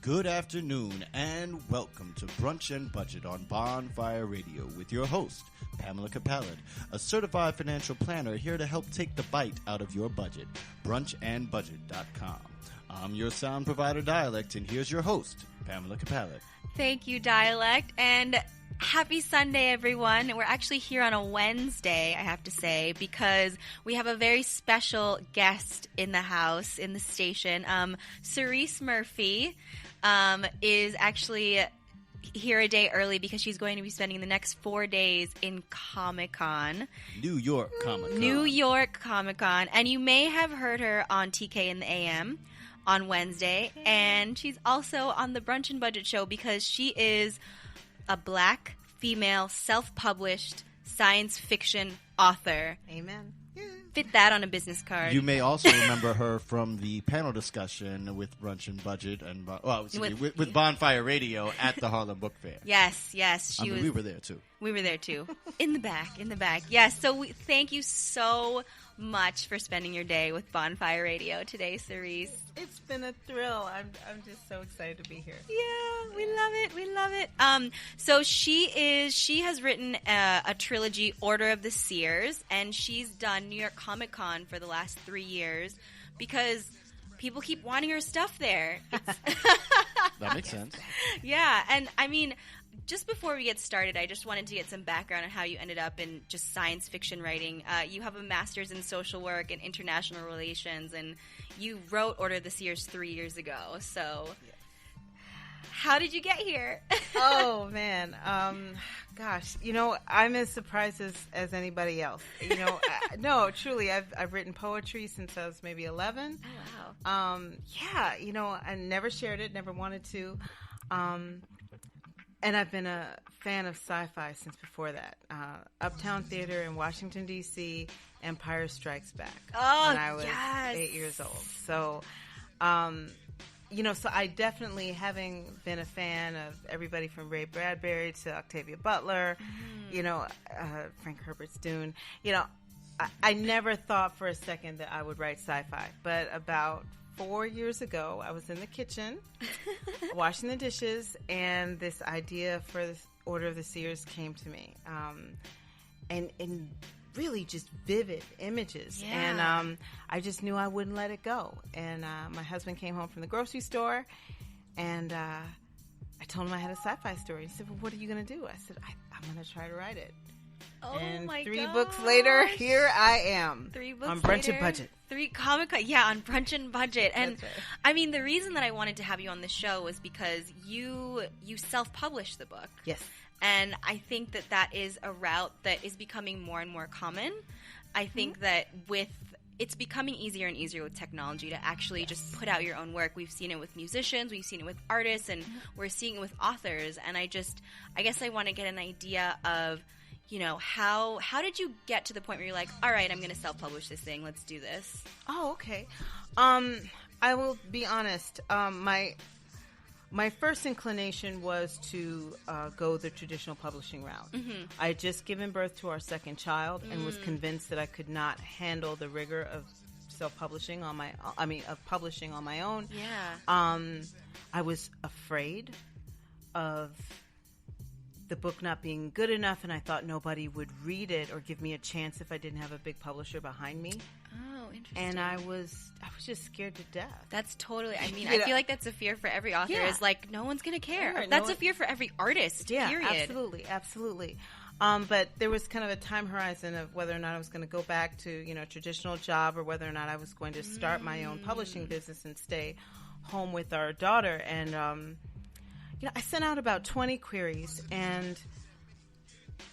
Good afternoon and welcome to Brunch and Budget on Bonfire Radio with your host, Pamela Capellet, a certified financial planner here to help take the bite out of your budget. Brunchandbudget.com. I'm your sound provider, Dialect, and here's your host, Pamela Capellet. Thank you, Dialect, and happy Sunday, everyone. We're actually here on a Wednesday, I have to say, because we have a very special guest in the house, in the station. Cerece Murphy is actually here a day early because she's going to be spending the next 4 days in ComicCon. New York ComicCon. New York ComicCon. And you may have heard her on TK in the AM on Wednesday. And she's also on the Brunch and Budget show because she is a black, female, self-published science fiction author. Amen. Fit that on a business card. You may also remember her from the panel discussion with Brunch and Budget and with Bonfire Radio at the Harlem Book Fair. Yes. We were there too. We were there too. In the back. Yes. So thank you so much for spending your day with Bonfire Radio today, Cerece. It's been a thrill. I'm just so excited to be here. Yeah, we love it. So she has written a trilogy, Order of the Seers, and she's done New York Comic Con for the last 3 years because people keep wanting her stuff there. That makes sense. Yeah, and I mean, just before we get started, I just wanted to get some background on how you ended up in just science fiction writing. You have a master's in social work and international relations, and you wrote Order of the Seers 3 years ago. So, how did you get here? Oh, man. Gosh, I'm as surprised as anybody else. No, truly, I've written poetry since I was maybe 11. Oh, wow. I never shared it, never wanted to. And I've been a fan of sci-fi since before that. Uptown Theater in Washington, D.C., Empire Strikes Back when I was 8 years old. So, so I definitely, having been a fan of everybody from Ray Bradbury to Octavia Butler, Frank Herbert's Dune, I never thought for a second that I would write sci-fi. But about 4 years ago, I was in the kitchen washing the dishes, and this idea for this Order of the Seers came to me, and really just vivid images. Yeah. And I just knew I wouldn't let it go. And my husband came home from the grocery store, and I told him I had a sci-fi story. He said, "Well, what are you going to do?" I said, "I'm going to try to write it." Oh, and my 3 gosh. books later, here I am. 3 books on Brunch later, and Budget. 3 ComicCon, on Brunch and Budget. And That's right. I mean, the reason that I wanted to have you on the show was because you self-published the book. Yes. And I think that is a route that is becoming more and more common. I think that it's becoming easier and easier with technology to actually just put out your own work. We've seen it with musicians, we've seen it with artists, and we're seeing it with authors. And I guess I want to get an idea of, how did you get to the point where you're like, all right, I'm going to self-publish this thing. Let's do this. Oh, okay. I will be honest. My first inclination was to go the traditional publishing route. Mm-hmm. I had just given birth to our second child and was convinced that I could not handle the rigor of publishing on my own. Yeah. I was afraid of the book not being good enough, and I thought nobody would read it or give me a chance if I didn't have a big publisher behind me. Oh, interesting. And I was just scared to death. That's totally, I feel like that's a fear for every author is like, no one's going to care. Right, that's a fear for every artist, period. Absolutely. But there was kind of a time horizon of whether or not I was going to go back to, traditional job or whether or not I was going to start my own publishing business and stay home with our daughter. And, I sent out about 20 queries, and,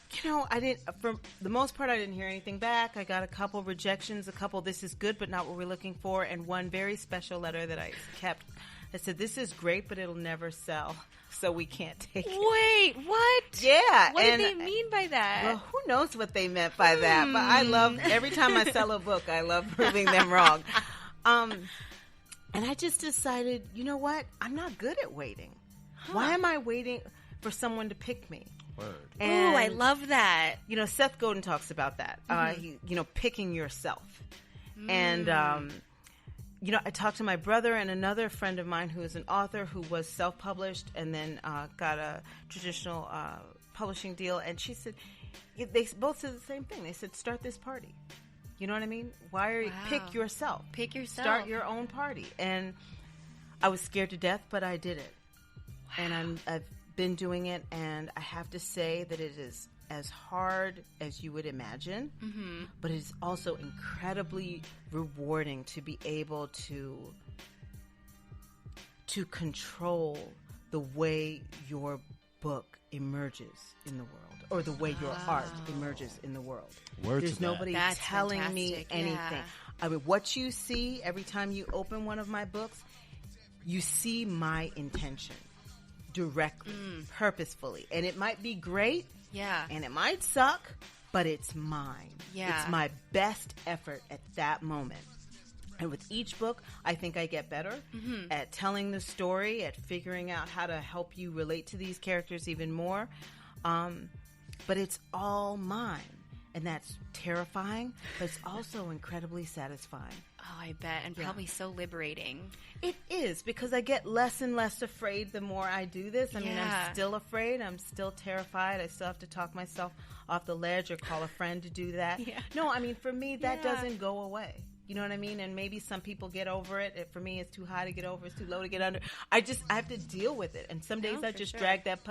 for the most part, I didn't hear anything back. I got a couple rejections, this is good, but not what we're looking for, and one very special letter that I kept. I said, "This is great, but it'll never sell, so we can't take it." Wait, what? Yeah. What did they mean by that? Well, who knows what they meant by that, but I love, every time I sell a book, I love proving them wrong. And I just decided, you know what? I'm not good at waiting. Why am I waiting for someone to pick me? Word. Oh, I love that. Seth Godin talks about that. Picking yourself. And, I talked to my brother and another friend of mine who is an author who was self-published and then got a traditional publishing deal. And she said, they both said the same thing. They said, start this party. You know what I mean? Pick yourself. Pick yourself. Start your own party. And I was scared to death, but I did it. Wow. And I've been doing it, and I have to say that it is as hard as you would imagine, but it is also incredibly rewarding to be able to control the way your book emerges in the world, or the way your art emerges in the world. There's nobody telling me anything. Yeah. I mean, what you see every time you open one of my books, you see my intention directly, purposefully. And it might be great, and it might suck, but it's mine. Yeah. It's my best effort at that moment. And with each book, I think I get better at telling the story, at figuring out how to help you relate to these characters even more. But it's all mine. And that's terrifying, but it's also incredibly satisfying. Oh, I bet. And probably so liberating. It is, because I get less and less afraid the more I do this. I mean, I'm still afraid. I'm still terrified. I still have to talk myself off the ledge or call a friend to do that. Yeah. No, I mean, for me, that doesn't go away. You know what I mean? And maybe some people get over it. For me, it's too high to get over. It's too low to get under. I have to deal with it. And some days I just drag that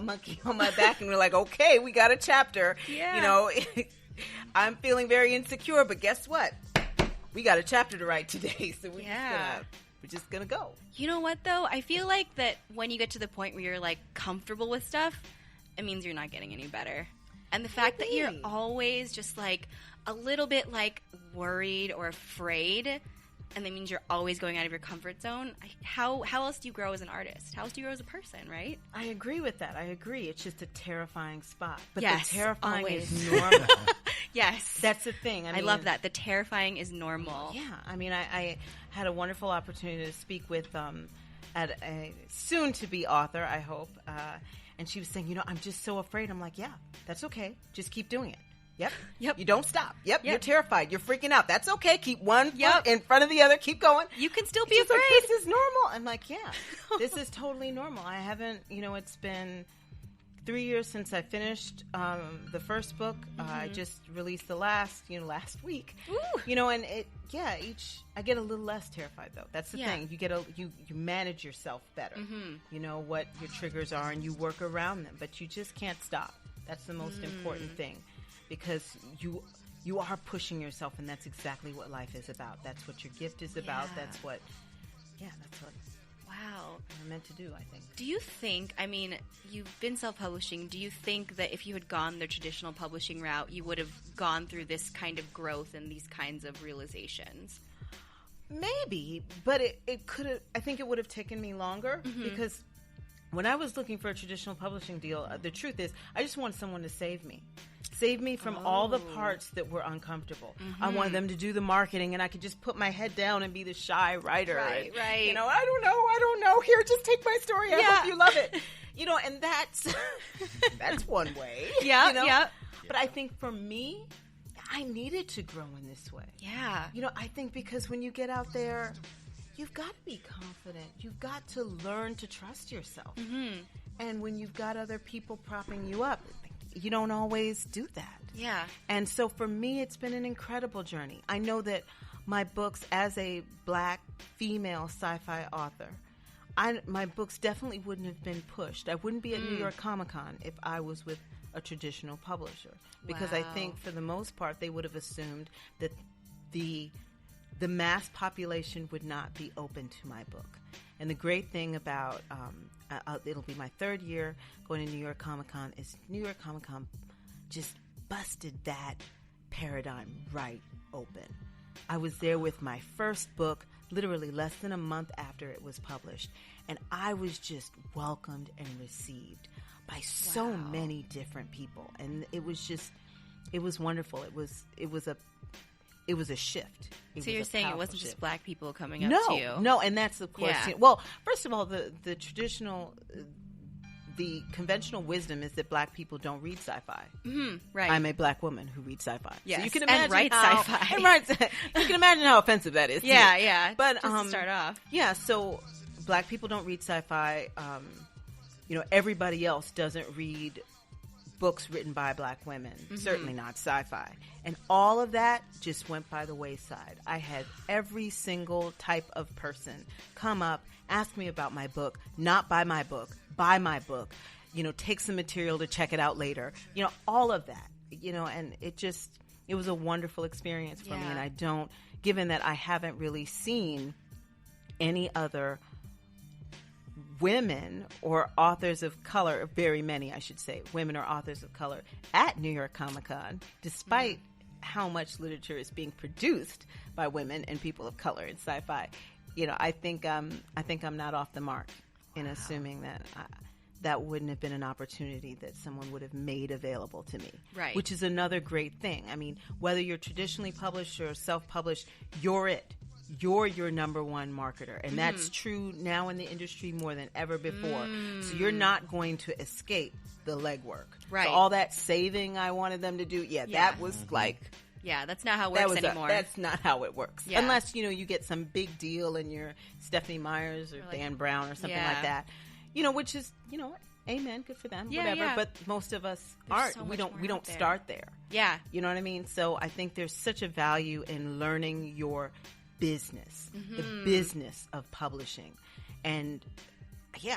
monkey on my back, and we're like, okay, we got a chapter. Yeah. You know, I'm feeling very insecure, but guess what? We got a chapter to write today. So we're just gonna go. You know what, though? I feel like that when you get to the point where you're, like, comfortable with stuff, it means you're not getting any better. And the fact that you're always just, like, a little bit, like, worried or afraid, and that means you're always going out of your comfort zone. How else do you grow as an artist? How else do you grow as a person, right? I agree with that. I agree. It's just a terrifying spot. But yes, the terrifying always. is normal. Yes. That's the thing. I love that. The terrifying is normal. Yeah. I mean, I had a wonderful opportunity to speak with at a soon-to-be author, I hope, and she was saying, I'm just so afraid. I'm like, yeah, that's okay. Just keep doing it. Yep. You don't stop. Yep. You're terrified. You're freaking out. That's okay. Keep one foot in front of the other. Keep going. You can still be afraid. Like, this is normal. I'm like, yeah, this is totally normal. I haven't, it's been 3 years since I finished the first book. I just released the last week. Ooh. And I get a little less terrified though. That's the thing. You manage yourself better. You know what your triggers are, and you work around them, but you just can't stop. That's the most important thing. Because you are pushing yourself, and that's exactly what life is about. That's what your gift is about. That's what we're meant to do, I think. Do you think, you've been self-publishing, do you think that if you had gone the traditional publishing route, you would have gone through this kind of growth and these kinds of realizations? Maybe, but it could have, I think it would have taken me longer, because when I was looking for a traditional publishing deal, the truth is, I just wanted someone to save me. Save me from all the parts that were uncomfortable. I wanted them to do the marketing, and I could just put my head down and be the shy writer. Right. I don't know. Here, just take my story. I hope you love it. And that's one way. Yeah. But I think for me, I needed to grow in this way. Yeah. I think because when you get out there, you've got to be confident. You've got to learn to trust yourself. And when you've got other people propping you up, you don't always do that. Yeah. And so for me, it's been an incredible journey. I know that my books, as a Black female sci-fi author, my books definitely wouldn't have been pushed. I wouldn't be at New York ComicCon if I was with a traditional publisher. Because I think for the most part, they would have assumed that the mass population would not be open to my book. And the great thing about, it'll be my third year going to New York Comic-Con, is New York Comic-Con just busted that paradigm right open. I was there with my first book, literally less than a month after it was published, and I was just welcomed and received by so many different people. And it was wonderful. It was a shift. So you're saying it wasn't just Black people coming up to you? No, and that's of course. Well, first of all, the traditional, the conventional wisdom is that black people don't read sci-fi. Right. I'm a black woman who reads sci-fi. Yes, So you can imagine and writes how, sci-fi. And writes, you can imagine how offensive that is. Yeah. But just to start off. Yeah, so black people don't read sci-fi. Everybody else doesn't read books written by black women, certainly not sci-fi. And all of that just went by the wayside. I had every single type of person come up, ask me about my book, not buy my book, buy my book, take some material to check it out later, all of that, and it was a wonderful experience for me. And given that I haven't really seen any other women or authors of color, very many, I should say, women or authors of color at New York ComicCon, despite how much literature is being produced by women and people of color in sci-fi. I think I'm not off the mark in assuming that that wouldn't have been an opportunity that someone would have made available to me. Right. Which is another great thing. I mean, whether you're traditionally published or self-published, you're it. You're your number one marketer. And that's true now in the industry more than ever before. So you're not going to escape the legwork. Right. So all that saving I wanted them to do, that was like... Yeah, that's not how it works anymore. That's not how it works. Yeah. Unless, you get some big deal and you're Stephanie Myers or Dan Brown or something like that. Which is, amen, good for them, whatever. Yeah. But most of us There's aren't. so We much more don't out there. start there. Yeah. You know what I mean? So I think there's such a value in learning your business, the business of publishing. And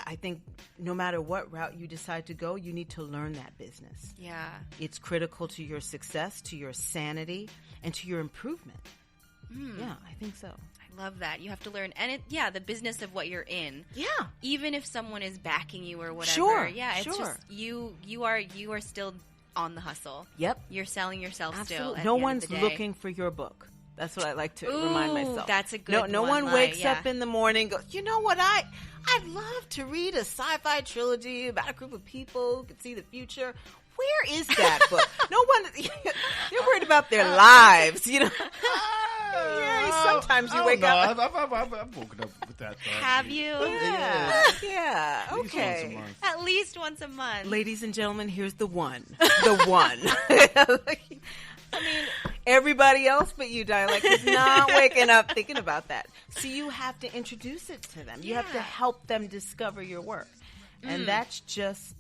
I think no matter what route you decide to go, you need to learn that business. Yeah. It's critical to your success, to your sanity, and to your improvement. Yeah, I think so. I love that. You have to learn, and the business of what you're in. Yeah. Even if someone is backing you or whatever. Sure. Yeah, it's sure. just you are still on the hustle. Yep. You're selling yourself still. Absolutely. At No the end one's of the day. looking for your book. That's what I like to remind myself. That's a good No one line, wakes yeah. up in the morning and goes, you know what, I'd love to read a sci-fi trilogy about a group of people who can see the future. Where is that book? No one, they're worried about their lives, Sometimes you wake up. I've woken up with that thought. Have you? Yeah. At least Okay. once a month. At least once a month. Ladies and gentlemen, here's the one. The one. I mean, everybody else but you, dialect, is not waking up thinking about that. So you have to introduce it to them. You have to help them discover your work. And that's just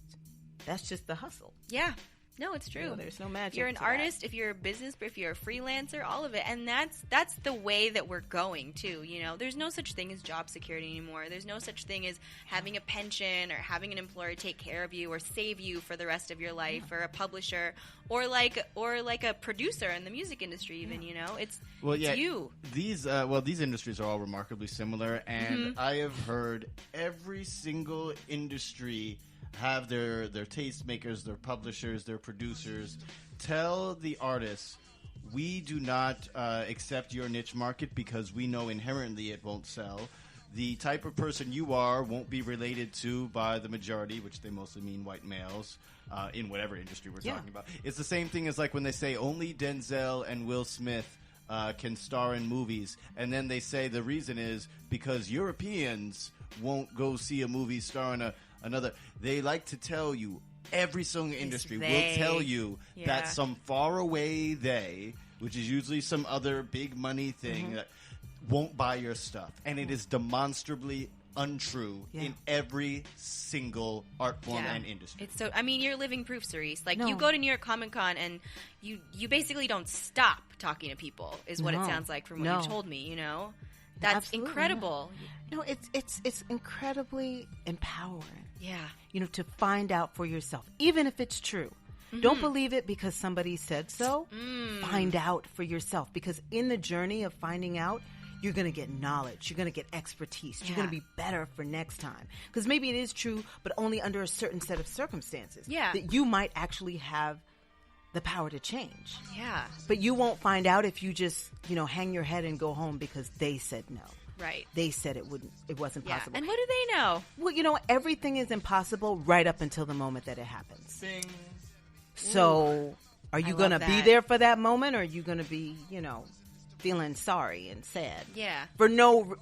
the hustle. Yeah. No, it's true. There's no magic. If you're an to artist, if you're a business, if you're a freelancer, all of it. And that's the way that we're going, too. There's no such thing as job security anymore. There's no such thing as having a pension or having an employer take care of you or save you for the rest of your life, or a publisher or like a producer in the music industry even, It's you. These industries are all remarkably similar, and I have heard every single industry have their tastemakers, their publishers, their producers tell the artists, we do not accept your niche market because we know inherently it won't sell. The type of person you are won't be related to by the majority, which they mostly mean white males, in whatever industry we're talking about. It's the same thing as like when they say only Denzel and Will Smith can star in movies, and then they say the reason is because Europeans won't go see a movie starring another. They like to tell you, every single industry will tell you that some faraway they, which is usually some other big money thing, that won't buy your stuff. And it is demonstrably untrue in every single art form and industry. It's you're living proof, Cerise. Like, No. you go to New York ComicCon and you basically don't stop talking to people, is what it sounds like from what you told me, That's Absolutely, incredible. No, it's incredibly empowering. Yeah. To find out for yourself, even if it's true. Don't believe it because somebody said so. Find out for yourself, because in the journey of finding out, you're going to get knowledge. You're going to get expertise. You're going to be better for next time. Because maybe it is true, but only under a certain set of circumstances. Yeah. That you might actually have the power to change. Yeah. But you won't find out if you just, hang your head and go home because they said no. Right. They said it wasn't Yeah. possible. And what do they know? Well, everything is impossible right up until the moment that it happens. Bing. So, are you going to be that. there for that moment, or are you going to be, feeling sorry and sad? Yeah.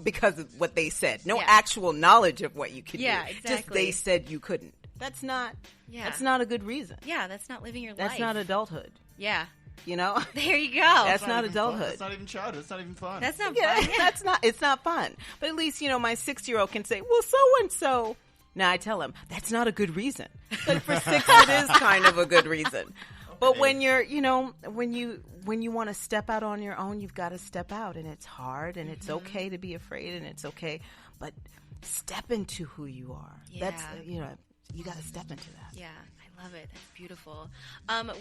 Because of what they said. No Yeah. actual knowledge of what you could Yeah, do. Just exactly. they said you couldn't. That's not Yeah. that's not a good reason. Yeah, that's not living your life. That's not adulthood. Yeah. You know? There you go. That's not even fun. adulthood. That's not even childhood. It's not even fun. That's not Yeah, fun. that's not. It's not fun. But at least my 6-year-old can say, "Well, so and so." Now I tell him that's not a good reason. But for 6, it is kind of a good reason. But when you're, when you want to step out on your own, you've got to step out, and it's hard, and it's okay to be afraid, and it's okay. But step into who you are. Yeah. That's you got to step into that. Yeah, I love it. That's beautiful.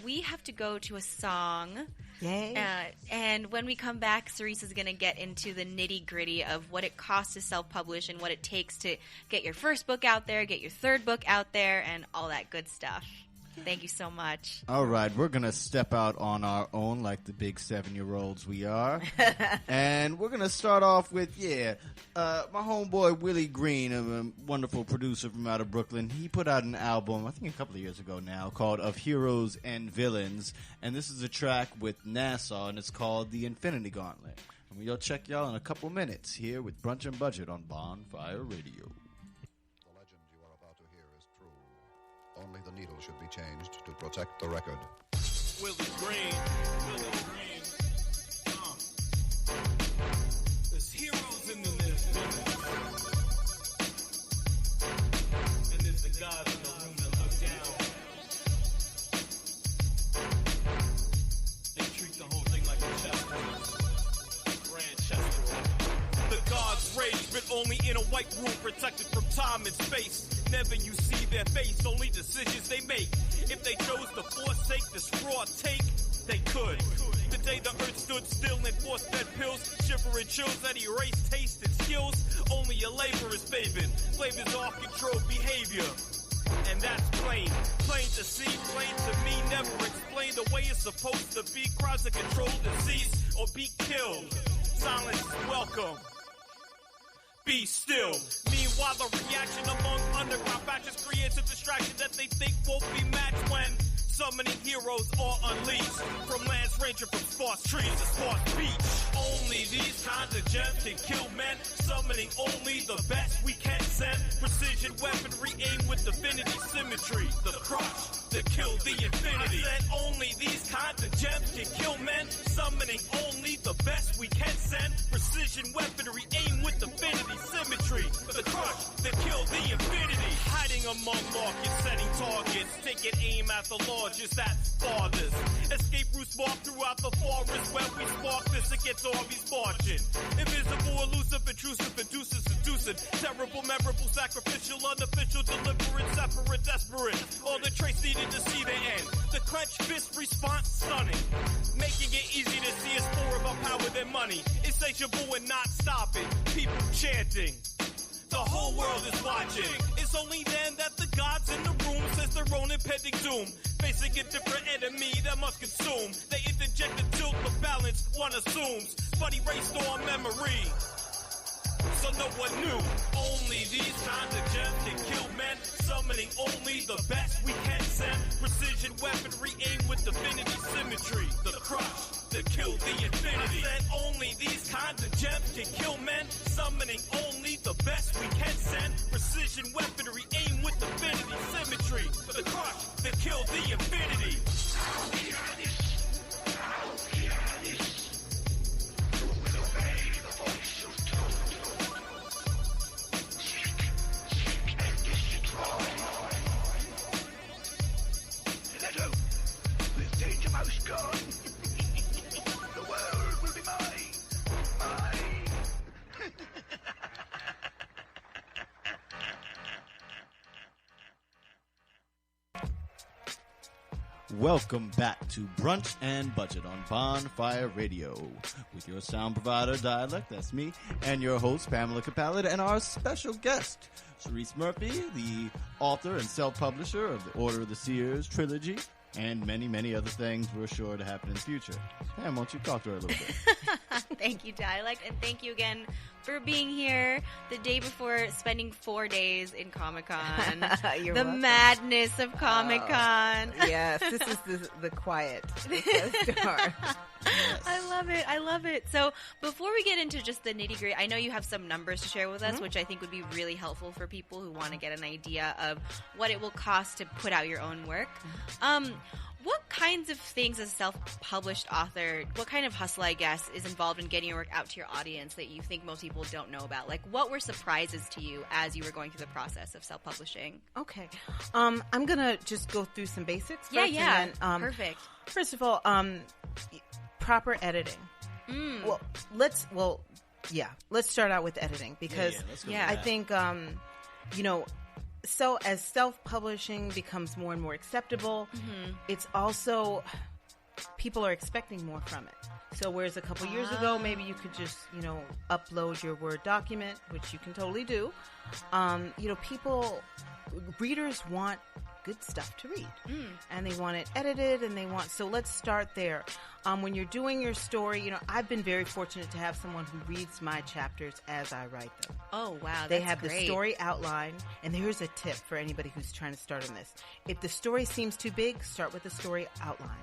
We have to go to a song. Yay! And when we come back, Cerece is going to get into the nitty-gritty of what it costs to self-publish and what it takes to get your first book out there, get your third book out there, and all that good stuff. Thank you so much. All right, we're going to step out on our own like the big 7-year-olds we are. And we're going to start off with, my homeboy Willie Green, a wonderful producer from out of Brooklyn. He put out an album, I think a couple of years ago now, called Of Heroes and Villains. And this is a track with NASA, and it's called The Infinity Gauntlet. And we'll check y'all in a couple minutes here with Brunch and Budget on Bonfire Radio. Only the needle should be changed to protect the record. Willie Green. There's heroes in the list. And there's the gods in the room that look down. They treat the whole thing like a chess grand chess. The gods rage, but only in a white room protected from time and space. Never you see their face, only decisions they make. If they chose to forsake this raw take, they could. The day the earth stood still and force-fed pills, shivering chills that erase taste and skills, only a labor is favored. Flavors off control behavior. And that's plain to see, plain to me, never explain the way it's supposed to be. Crowds are controlled to cease or be killed. Silence is welcome. Be still. Meanwhile, the reaction among underground factions creates a distraction that they think won't be matched when summoning heroes are unleashed. From Lance Ranger, from sparse trees to sparse beach. Only these kinds of gems can kill men. Summoning only the best we can send. Precision weaponry aimed with divinity symmetry. The crush, to kill the infinity. I said only these kinds of gems can kill men. Summoning only the best we can send. Precision weaponry aimed with divinity symmetry. The crush, to kill the infinity. Hiding among markets, setting targets. Taking aim at the largest, that's farthest. Escape routes marked throughout the forest. When we spark this, it gets armies marching. Invisible, elusive, intrusive, inducing, seducing. Terrible, memorable, sacrificial, unofficial, deliberate, separate, desperate. All the traits needed to see the end. The clenched fist response stunning. Making it easy to see it's more about power than money. Insatiable and not stopping. People chanting. The whole world is watching. It's only then that the gods in the room sense their own impending doom. Facing a different enemy that must consume. They interject and tilt the balance one assumes. But erased on memory. So no one knew. Only these kinds of gems can kill men. Summoning only the best we can send. Precision weaponry aimed with divinity symmetry. The crush, to kill the infinity. I said only these kinds of gems can kill men. Summoning only the best we can send. Precision weaponry aimed with divinity symmetry. The crush, to kill the infinity. Welcome back to Brunch and Budget on Bonfire Radio with your sound provider Dialect, that's me, and your host Pamela Capalid, and our special guest Cerece Murphy, the author and self-publisher of the Order of the Seers Trilogy. and many, many other things we're sure to happen in the future. Pam, why don't you talk to her a little bit? Thank you, Dialect, and thank you again for being here the day before spending 4 days in Comic-Con. You're the welcome. madness of Comic-Con. Yes, this is the quiet start. I love it. So before we get into just the nitty gritty, I know you have some numbers to share with us, which I think would be really helpful for people who want to get an idea of what it will cost to put out your own work. What kinds of things as a self-published author, what kind of hustle, I guess, is involved in getting your work out to your audience that you think most people don't know about? Like, what were surprises to you as you were going through the process of self-publishing? Okay. I'm going to just go through some basics first. Yeah. And then, Perfect. First of all, proper editing. Let's start out with editing because let's go Yeah. with I that. think, so as self-publishing becomes more and more acceptable, it's also, people are expecting more from it. So whereas a couple years ago, maybe you could just, upload your Word document, which you can totally do. Readers want good stuff to read. And they want it edited so let's start there. When you're doing your story, I've been very fortunate to have someone who reads my chapters as I write them. Oh, wow. They That's have great. the story outline, and here's a tip for anybody who's trying to start on this. If the story seems too big, start with the story outline,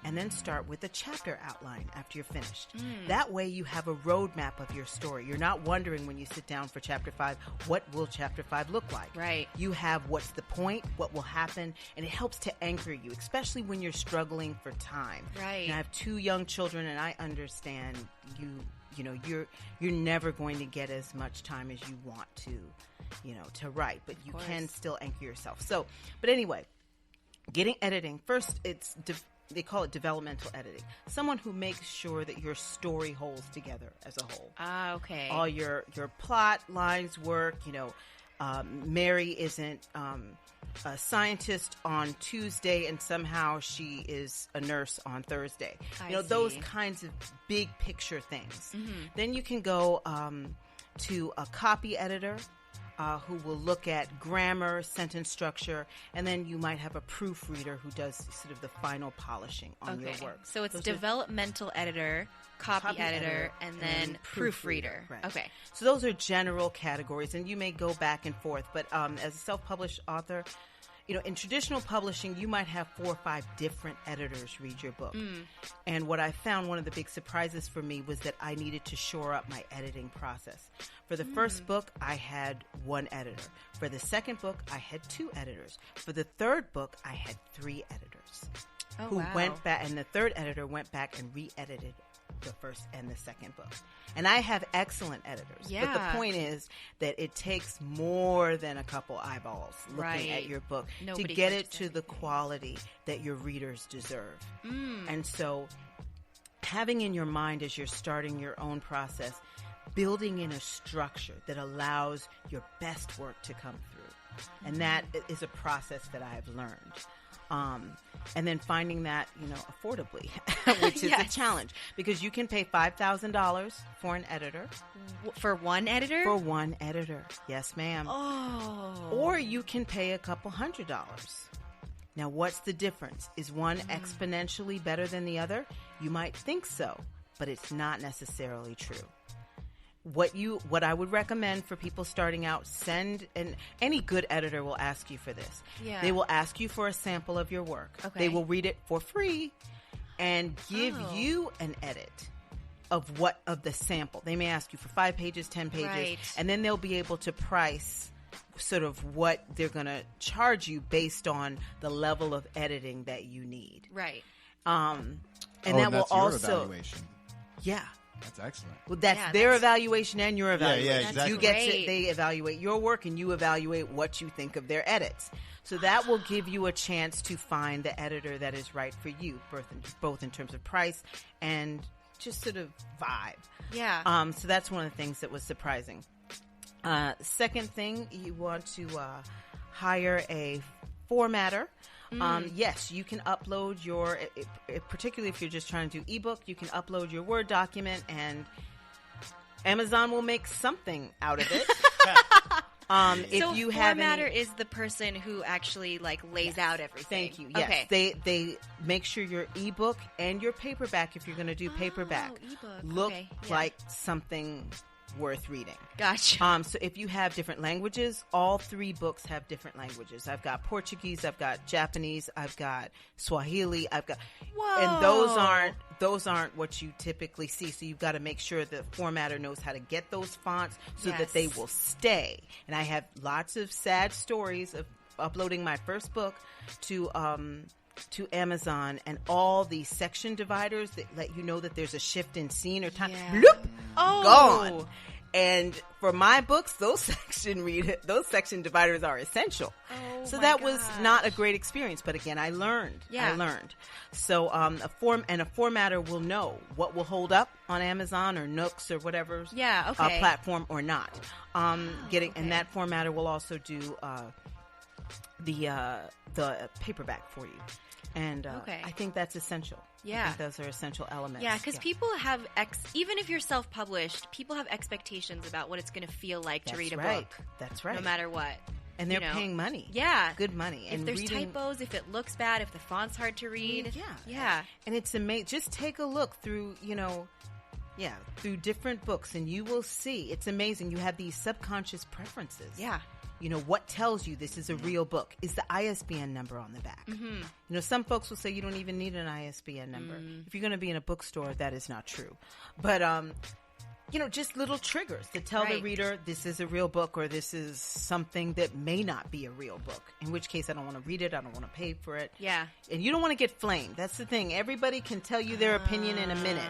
and then start with the chapter outline after you're finished. That way you have a roadmap of your story. You're not wondering when you sit down for chapter 5, what will chapter 5 look like? Right. You have what's the point, what will happen, and it helps to anchor you, especially when you're struggling for time. Right. And I have 2 young children, and I understand you're never going to get as much time as you want to write, but you can still anchor yourself. So, but anyway, getting editing first, they call it developmental editing. Someone who makes sure that your story holds together as a whole. Ah, okay. All your plot lines work. Mary isn't a scientist on Tuesday and somehow she is a nurse on Thursday. Those kinds of big picture things. Then you can go to a copy editor who will look at grammar, sentence structure, and then you might have a proofreader who does sort of the final polishing on your work. So it's Those are developmental editor, copy editor, and then proofreader. Right. Okay. So those are general categories, and you may go back and forth. But as a self-published author, in traditional publishing, you might have 4 or 5 different editors read your book. And what I found, one of the big surprises for me was that I needed to shore up my editing process. For the first book, I had 1 editor. For the second book, I had 2 editors. For the third book, I had 3 editors who went back, and the third editor went back and re-edited the first and the second book. And I have excellent editors. Yeah. But the point is that it takes more than a couple eyeballs looking at your book to get it to the quality that your readers deserve. And so having in your mind as you're starting your own process, building in a structure that allows your best work to come through. And that is a process that I have learned. And then finding that, affordably, which is a challenge because you can pay $5,000 for an editor. For one editor? For one editor. Yes, ma'am. Oh. Or you can pay a couple $100. Now, what's the difference? Is one exponentially better than the other? You might think so, but it's not necessarily true. What I would recommend for people starting out, and any good editor will ask you for this. Yeah. They will ask you for a sample of your work. Okay. They will read it for free and give you an edit of the sample. They may ask you for 5 pages, 10 pages, Right. and then they'll be able to price sort of what they're going to charge you based on the level of editing that you need. Right. And and that will that's your also, evaluation. yeah. That's excellent. Well, that's Yeah, their that's- evaluation and your evaluation. yeah, exactly. You get Great. they evaluate your work and you evaluate what you think of their edits. So that will give you a chance to find the editor that is right for you, both in terms of price and just sort of vibe. Yeah. So that's one of the things that was surprising. Second thing, you want to hire a formatter. Yes, you can upload particularly if you're just trying to do ebook, you can upload your Word document and Amazon will make something out of it. If you have formatter is the person who actually like lays out everything. Thank you. Yes, Okay. they make sure your ebook and your paperback, if you're going to do paperback, ebook. look Okay, yeah. like something worth reading. Gotcha. So if you have different languages, all 3 books have different languages. I've got Portuguese, I've got Japanese, I've got Swahili, I've got, and those aren't what you typically see. So you've got to make sure the formatter knows how to get those fonts so that they will stay. And I have lots of sad stories of uploading my first book to Amazon, and all the section dividers that let you know that there's a shift in scene or time, bloop, gone. And for my books, those section dividers are essential. Oh, so my that was gosh. not a great experience, but again, I learned. So a formatter will know what will hold up on Amazon or Nooks or whatever platform or not. And that formatter will also do the paperback for you. And I think that's essential. Yeah. I think those are essential elements. Yeah, because people have, even if you're self-published, people have expectations about what it's going to feel like to read a book. That's right. No matter what. And they're paying money. Yeah. Good money. If and there's typos, if it looks bad, if the font's hard to read. Yeah. And it's amazing. Just take a look through, through different books, and you will see. It's amazing. You have these subconscious preferences. Yeah. What tells you this is a real book is the ISBN number on the back. Mm-hmm. Some folks will say you don't even need an ISBN number. If you're going to be in a bookstore, that is not true. But, just little triggers that tell the reader this is a real book or this is something that may not be a real book, in which case I don't want to read it. I don't want to pay for it. Yeah. And you don't want to get flamed. That's the thing. Everybody can tell you their opinion in a minute.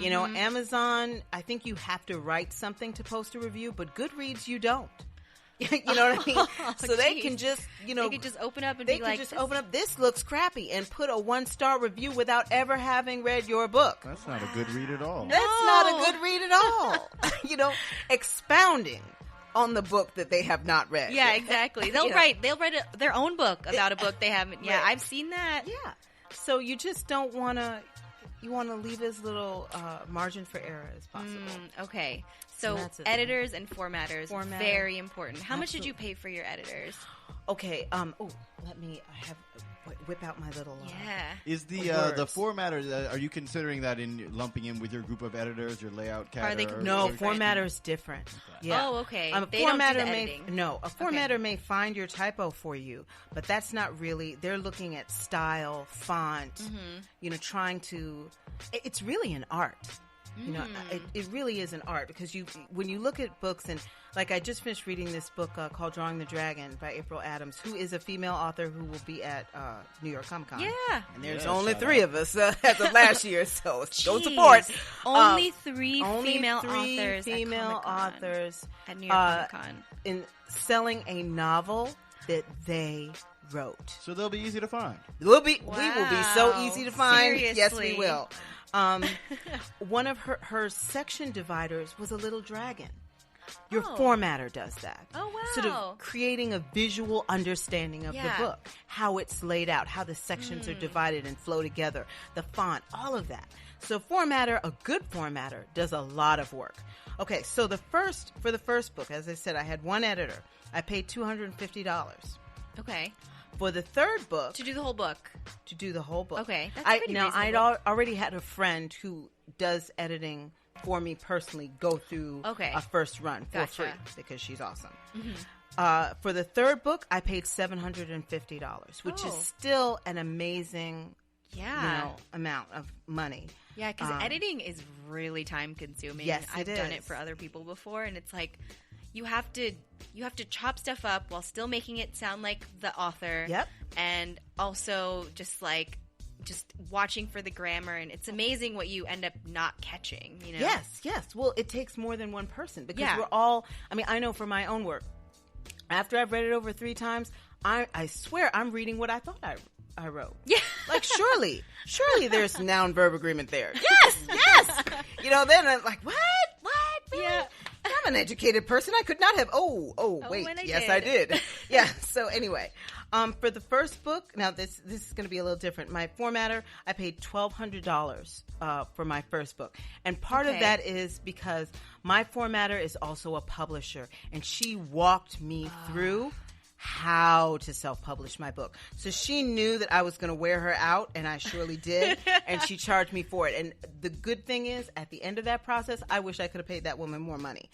Mm-hmm. Amazon, I think you have to write something to post a review, but Goodreads, you don't. You know what I mean? So they can just, they can just open up and they be can like, just open up, this looks crappy, and put a 1-star review without ever having read your book. That's not a good read at all. That's not a good read at all. Expounding on the book that they have not read. Yeah, exactly. They'll write their own book about a book they haven't. Yeah, I've seen that. Yeah. So you just don't want to. You want to leave as little margin for error as possible. Okay. So editors and formatters, very important. How much did you pay for your editors? Okay. Let me whip out my little. Is the formatter? Are you considering that in lumping in with your group of editors, your layout cat? No, formatter is different. Okay. Yeah. Oh, okay. They don't do the editing. A formatter may find your typo for you, but that's not really. They're looking at style, font. Trying to. It's really an art. It really is an art, because when you look at books, and like I just finished reading this book called Drawing the Dragon by April Adams, who is a female author who will be at New York ComicCon. Yeah. And there's only 3 of us as of last year, so don't support. Only 3 female authors at New York ComicCon. In selling a novel that they wrote. So they'll be easy to find. We will be so easy to find. Seriously? Yes, we will. One of her section dividers was a little dragon. Your formatter does that. Oh, wow. Sort of creating a visual understanding of the book, how it's laid out, how the sections are divided and flow together, the font, all of that. So a good formatter does a lot of work. Okay, so for the first book, as I said, I had one editor. I paid $250. Okay. For the third book... To do the whole book. Okay. That's pretty reasonable. I'd already had a friend who does editing for me personally go through a first run for free, because she's awesome. Mm-hmm. For the third book, I paid $750, which is still an amazing amount of money. Yeah, because editing is really time consuming. Yes, I've done it for other people before, and it's like... You have to chop stuff up while still making it sound like the author. Yep. And also just watching for the grammar, and it's amazing what you end up not catching, Yes. Well, it takes more than one person, because we're all, I know for my own work, after I've read it over 3 times, I swear I'm reading what I thought I wrote. Yeah. Like, surely there's noun verb agreement there. Yes. Then I'm like, what? Yeah. Come I'm an educated person. I could not have. Wait. Yes, I did. Yeah. So anyway, for the first book, now this is going to be a little different. My formatter, I paid $1,200 for my first book, and part of that is because my formatter is also a publisher, and she walked me through how to self-publish my book. So she knew that I was going to wear her out, and I surely did, and she charged me for it. And the good thing is, at the end of that process, I wish I could have paid that woman more money.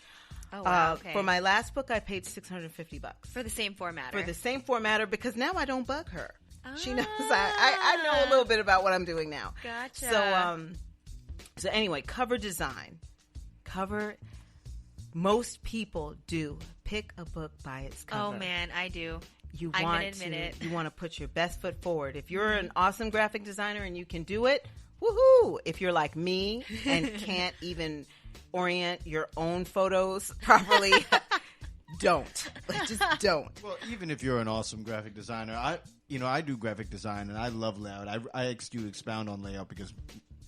Oh, wow, okay. For my last book, I paid $650. For the same formatter. For the same formatter, because now I don't bug her. She knows I know a little bit about what I'm doing now. Gotcha. So anyway, cover design. Most people do pick a book by its cover. Oh man, I do. I'm gonna admit it. You want to put your best foot forward. If you're an awesome graphic designer and you can do it, woohoo! If you're like me and can't even orient your own photos properly, don't. Just don't. Well, even if you're an awesome graphic designer, I do graphic design and I love layout. I expound on layout because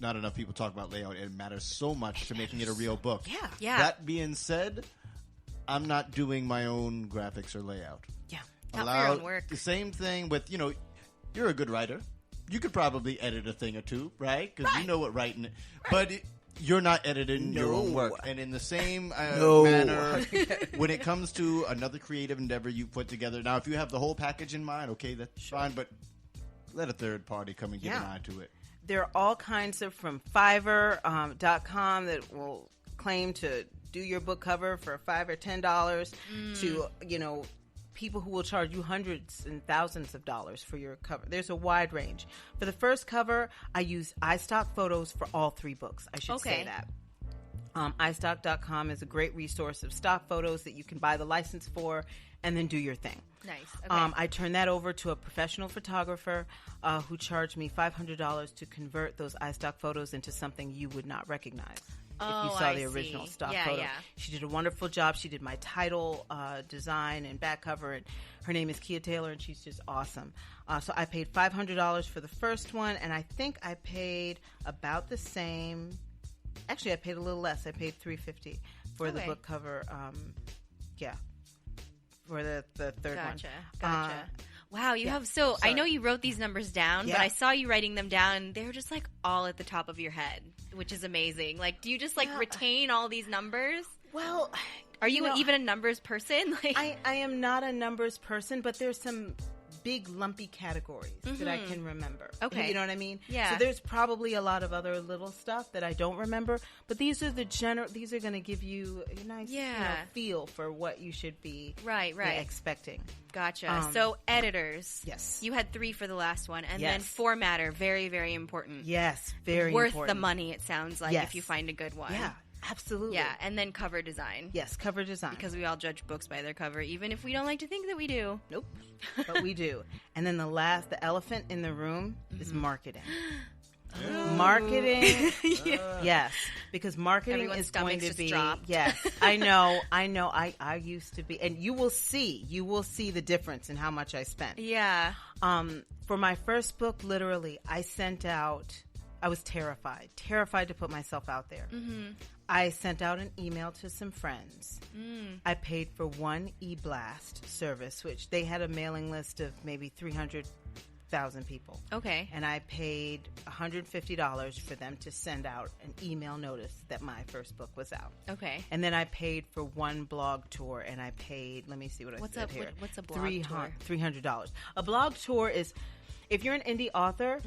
not enough people talk about layout. It matters so much to making it a real book. Yeah. That being said, I'm not doing my own graphics or layout. Yeah. Not for your own work. The same thing with, you're a good writer. You could probably edit a thing or two, right? Because you know what writing. But you're not editing your own work. And in the same manner, when it comes to another creative endeavor you put together, now if you have the whole package in mind, okay, that's fine. But let a third party come and give an eye to it. There are all kinds of, from Fiverr.com that will claim to do your book cover for $5 or $10 to, people who will charge you hundreds and thousands of dollars for your cover. There's a wide range. For the first cover, I use iStock photos for all 3 books. I should say that. iStock.com is a great resource of stock photos that you can buy the license for and then do your thing. Nice. Okay. I turned that over to a professional photographer who charged me $500 to convert those iStock photos into something you would not recognize if you saw the original stock photo. Yeah. She did a wonderful job. She did my title design and back cover, and her name is Kia Taylor, and she's just awesome. So I paid $500 for the first one, and I think I paid about the same. Actually, I paid a little less. I paid $350 for the book cover. For the third one. Gotcha. Wow, you have so... Sorry. I know you wrote these numbers down, but I saw you writing them down. They were just, all at the top of your head, which is amazing. Do you just, retain all these numbers? Well... Are you even a numbers person? I am not a numbers person, but there's some big lumpy categories that I can remember. Okay. You know what I mean? Yeah. So there's probably a lot of other little stuff that I don't remember, but these are these are going to give you a nice feel for what you should be expecting. Gotcha. So editors. Yes. You had 3 for the last one. And then formatter, very, very important. Yes, very Worth important. the money, it sounds like, if you find a good one. Yeah. Absolutely. Yeah, and then cover design. Yes, cover design. Because we all judge books by their cover, even if we don't like to think that we do. Nope. But we do. And then the elephant in the room is marketing. Marketing. Yes. Because marketing Everyone's is going to be. Dropped. Yes. I know. I used to be. And you will see the difference in how much I spent. Yeah. For my first book, literally, I was terrified to put myself out there. Mm-hmm. I sent out an email to some friends. I paid for one e-blast service, which they had a mailing list of maybe 300,000 people. Okay. And I paid $150 for them to send out an email notice that my first book was out. Okay. And then I paid for one blog tour, and I paid, let me see what I said here. What's a blog tour? $300. A blog tour is, if you're an indie author,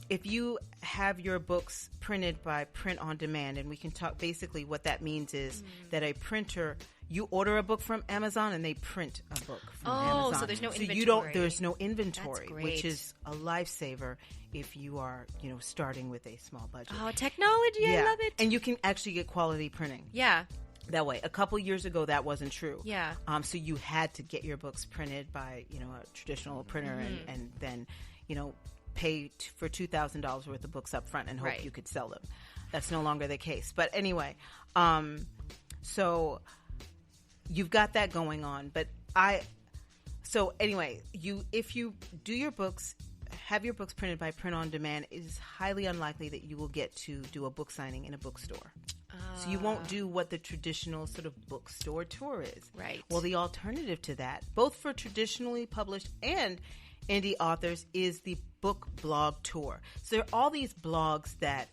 if you have your books printed by print on demand, and we can talk, basically what that means is that a printer, you order a book from Amazon and they print a book from Amazon. So there's no inventory. There's no inventory, That's great. which is a lifesaver if you are, starting with a small budget. Oh, technology, I love it. And you can actually get quality printing. Yeah. That way. A couple years ago, that wasn't true. Yeah. So you had to get your books printed by, a traditional printer and then, pay for $2,000 worth of books up front and hope you could sell them. That's no longer the case. But anyway, so you've got that going on. But if you do your books, have your books printed by print on demand, it is highly unlikely that you will get to do a book signing in a bookstore. So you won't do what the traditional sort of bookstore tour is. Right. Well, the alternative to that, both for traditionally published and indie authors, is the book blog tour. So there are all these blogs that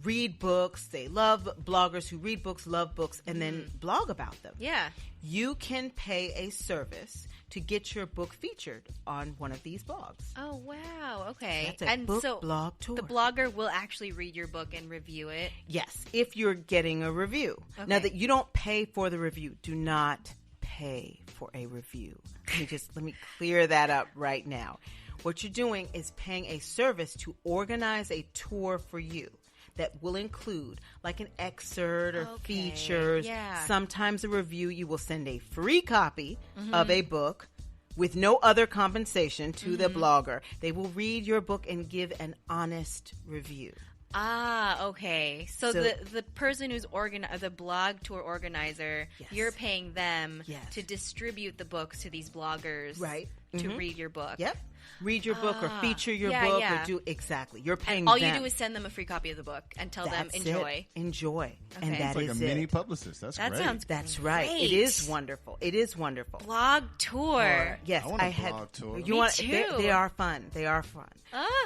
read books. They love bloggers who read books, love books, and then blog about them. Yeah. You can pay a service to get your book featured on one of these blogs. Oh, wow. Okay. That's a book blog tour. The blogger will actually read your book and review it? Yes, if you're getting a review. Okay. Now, that you don't pay for the review. Do not pay for a review. Let me clear that up right now. What you're doing is paying a service to organize a tour for you that will include like an excerpt or features, sometimes a review. You will send a free copy of a book with no other compensation to the blogger. They will read your book and give an honest review. Ah, okay. So the person who's the blog tour organizer, you're paying them to distribute the books to these bloggers, right? To read your book. Yep. Read your book or feature your book or do exactly. You're paying all them. you do is send them a free copy of the book and tell them enjoy. Enjoy. Okay. And that It's like is a mini publicist. That's great. Sounds That's right. great. It is wonderful. It is wonderful. Blog tour. Yes, I want a had. blog tour. You Me want? too. They are fun. They are fun.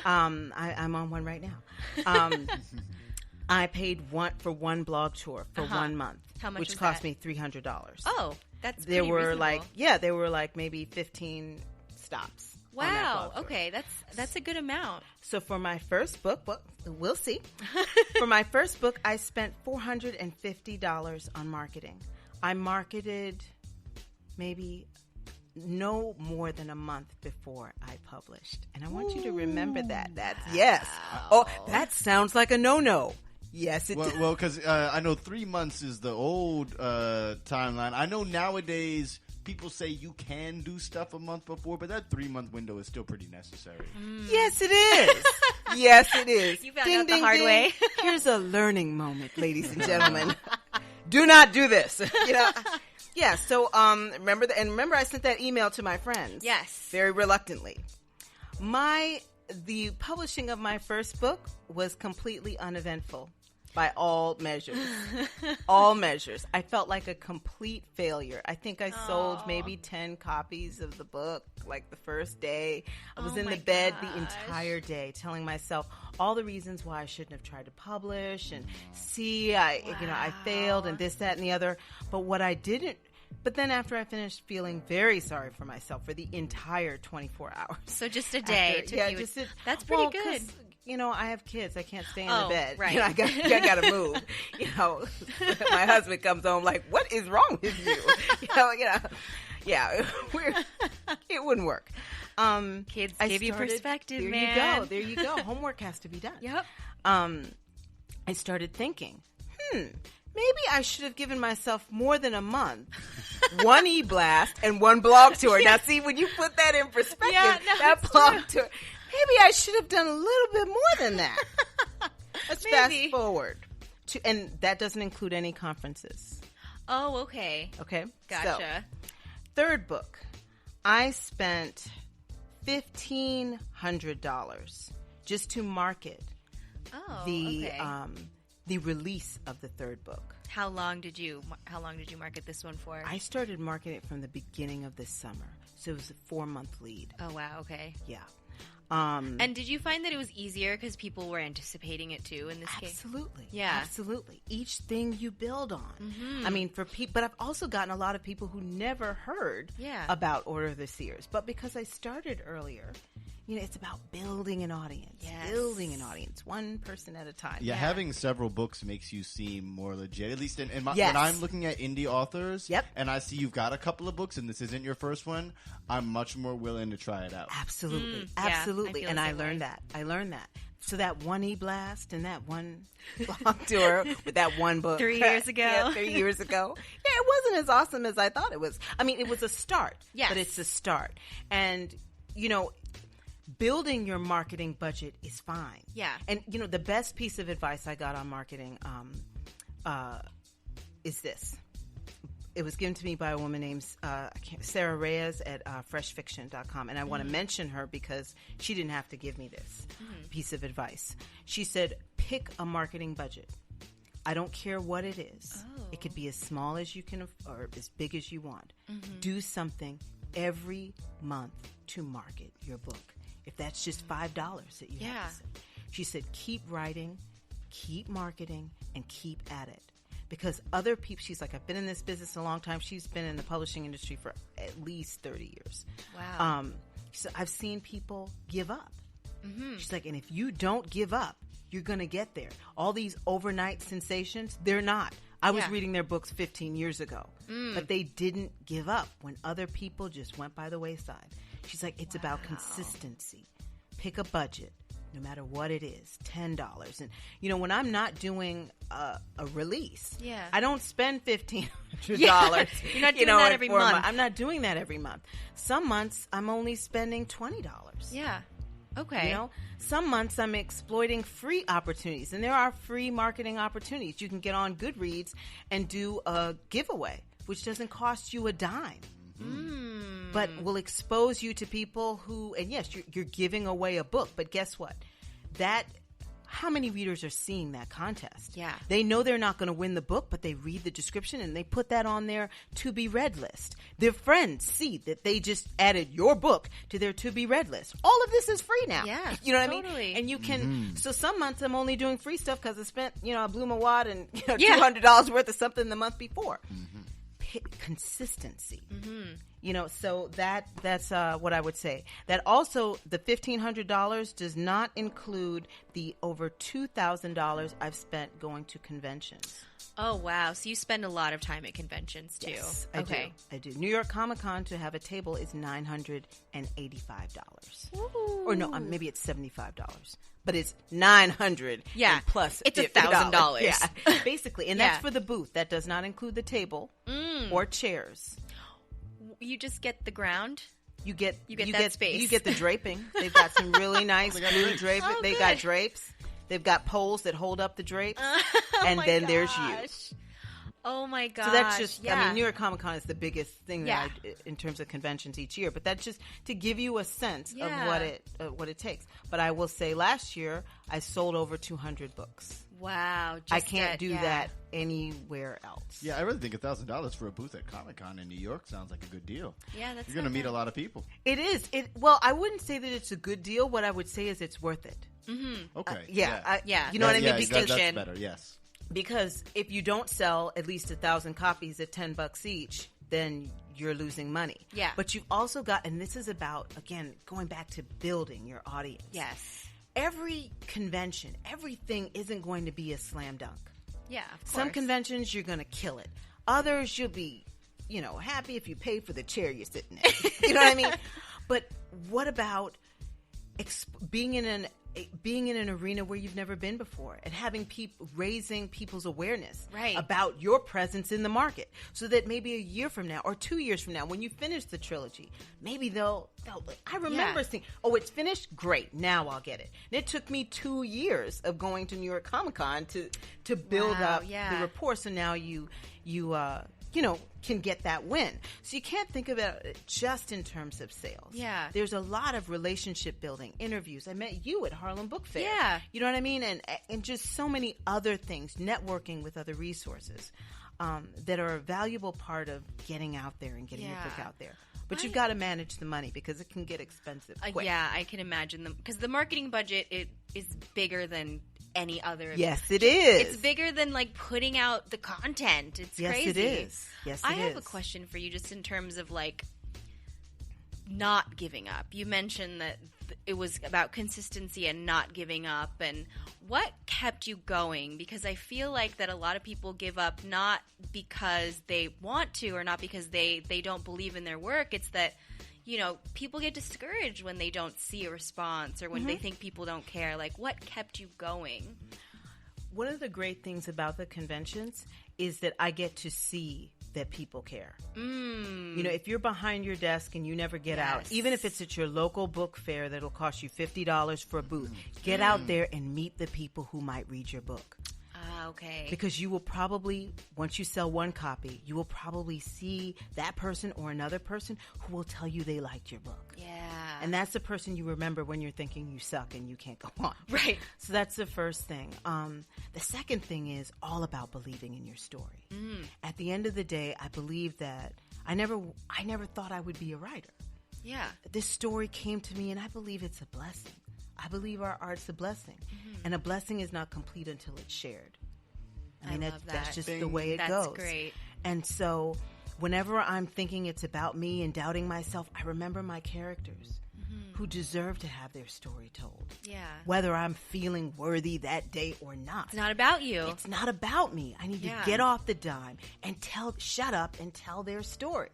I'm on one right now. I paid for one blog tour for 1 month, How much which was cost that? me $300. Oh, that's There pretty were reasonable. there were like maybe 15 stops. on that Wow. blog tour. Okay, that's a good amount. So for my first book, we'll see. For my first book, I spent $450 on marketing. I marketed maybe no more than a month before I published. And I want you to remember that. Yes. Oh, that sounds like a no-no. Yes, it does. Well, because I know 3 months is the old timeline. I know nowadays people say you can do stuff a month before, but that 3-month window is still pretty necessary. Yes, it is. Yes, it is. You found out the hard way. Here's a learning moment, ladies and gentlemen. Do not do this. Yeah. So remember I sent that email to my friends. Yes. Very reluctantly. The publishing of my first book was completely uneventful by all measures. All measures. I felt like a complete failure. I think I sold maybe 10 copies of the book like the first day. I was in the bed the entire day telling myself all the reasons why I shouldn't have tried to publish and I failed and this, that, and the other. But what I didn't But then after I finished feeling very sorry for myself for the entire 24 hours. So just a day. That's pretty good. I have kids. I can't stay in the bed. Right. I got to move. My husband comes home like, what is wrong with you? It wouldn't work. Kids give you perspective, There you go. Homework has to be done. Yep. I started thinking, maybe I should have given myself more than a month, one e-blast and one blog tour. Now, see, when you put that in perspective, that blog tour, maybe I should have done a little bit more than that. Let's fast forward. And that doesn't include any conferences. Oh, okay. Okay. Gotcha. So, third book, I spent $1,500 just to market the release of the third book. How long did you market this one for? I started marketing it from the beginning of this summer, so it was a 4-month lead. Oh wow, okay. Yeah. And did you find that it was easier because people were anticipating it too in this case? Absolutely. Yeah. Absolutely. Each thing you build on. Mm-hmm. I mean, but I've also gotten a lot of people who never heard about Order of the Seers. But because I started earlier, it's about building an audience. Yes. Building an audience, one person at a time. Yeah, having several books makes you seem more legit. At least when Yes. I'm looking at indie authors, Yep. and I see you've got a couple of books and this isn't your first one, I'm much more willing to try it out. Absolutely. Yeah, Absolutely. I And I learned that. So that one e-blast and that one blog tour with that one book. 3 years ago. Yeah, 3 years ago. Yeah, it wasn't as awesome as I thought it was. I mean, it was a start. Yes. But it's a start. And, building your marketing budget is fine. Yeah. And, the best piece of advice I got on marketing is this. It was given to me by a woman named Sarah Reyes at freshfiction.com. And I want to mention her because she didn't have to give me this piece of advice. She said, pick a marketing budget. I don't care what it is. Oh. It could be as small as you can or as big as you want. Do something every month to market your book. If that's just $5 that you have to send. She said, keep writing, keep marketing, and keep at it. Because other people, she's like, I've been in this business a long time. She's been in the publishing industry for at least 30 years. Wow. So I've seen people give up. She's like, and if you don't give up, you're going to get there. All these overnight sensations, they're not. I was reading their books 15 years ago, but they didn't give up when other people just went by the wayside. She's like, it's about consistency. Pick a budget, no matter what it is, $10. And, you know, when I'm not doing a release, I don't spend $1,500. You're not doing that every month. I'm not doing that every month. Some months I'm only spending $20. Yeah. Okay. You know, some months I'm exploiting free opportunities, and there are free marketing opportunities. You can get on Goodreads and do a giveaway, which doesn't cost you a dime, but will expose you to people who, and yes, you're giving away a book, but guess what? How many readers are seeing that contest? Yeah. They know they're not going to win the book, but they read the description and they put that on their to be read list. Their friends see that they just added your book to their to be read list. All of this is free now. Yeah. You know what I totally. mean? And you can, so some months I'm only doing free stuff because I spent, I blew my wad and $200 worth of something the month before. Consistency. So that's what I would say. That also, the $1,500 does not include the over $2,000 I've spent going to conventions. Oh, wow. So you spend a lot of time at conventions, too. Yes, I do. New York ComicCon, to have a table, is $985. Ooh. Or no, maybe it's $75. But it's $900 and plus it's $50. $1,000. Yeah, basically. And that's for the booth. That does not include the table or chairs. You just get the ground? You get that space. You get the draping. They've got some really nice blue draping. Oh, They've got drapes. They've got poles that hold up the drapes. And then there's you. Oh my gosh. So that's just, I mean, New York Comic Con is the biggest thing that in terms of conventions each year. But that's just to give you a sense of what it takes. But I will say last year, I sold over 200 books. Wow. I can't do that anywhere else. Yeah, I really think $1,000 for a booth at Comic-Con in New York sounds like a good deal. Yeah, that's You're going to meet a lot of people. It is. Well, I wouldn't say that it's a good deal. What I would say is it's worth it. Okay. You know what I mean? That's better, yes. Because if you don't sell at least 1,000 copies at $10 each, then you're losing money. Yeah. But you've also got, and this is about, again, going back to building your audience. Yes. Every convention, everything isn't going to be a slam dunk. Yeah, of course. Some conventions, you're going to kill it. Others, you'll be, happy if you pay for the chair you're sitting in. You know what I mean? But what about being in an arena where you've never been before and having raising people's awareness about your presence in the market, so that maybe a year from now or 2 years from now, when you finish the trilogy, maybe they'll I remember seeing, it's finished, great, now I'll get it. And it took me 2 years of going to New York Comic-Con to build up the rapport, so now you can get that win. So you can't think about it just in terms of sales. Yeah. There's a lot of relationship building, interviews. I met you at Harlem Book Fair. Yeah. You know what I mean? And just so many other things, networking with other resources that are a valuable part of getting out there and getting your book out there. But you've got to manage the money because it can get expensive quick. Yeah, I can imagine them. Because the marketing budget is bigger than any other. Yes, it is. It's bigger than putting out the content. It's crazy. Yes, it is. Yes, it is. I have a question for you, just in terms of not giving up. You mentioned that it was about consistency and not giving up, and what kept you going? Because I feel like that a lot of people give up not because they want to or not because they don't believe in their work. It's that people get discouraged when they don't see a response or when they think people don't care. What kept you going? One of the great things about the conventions is that I get to see that people care. If you're behind your desk and you never get out, even if it's at your local book fair that'll cost you $50 for a booth, get out there and meet the people who might read your book. Okay. Because you will probably, once you sell one copy, you will probably see that person or another person who will tell you they liked your book. Yeah. And that's the person you remember when you're thinking you suck and you can't go on. Right. So that's the first thing. The second thing is all about believing in your story. At the end of the day, I believe that I never thought I would be a writer. Yeah. This story came to me, and I believe it's a blessing. I believe our art's a blessing. And a blessing is not complete until it's shared. I mean, love that. that's just the way it goes. That's great. And so whenever I'm thinking it's about me and doubting myself, I remember my characters who deserve to have their story told. Yeah. Whether I'm feeling worthy that day or not. It's not about you. It's not about me. I need to get off the dime and shut up and tell their story.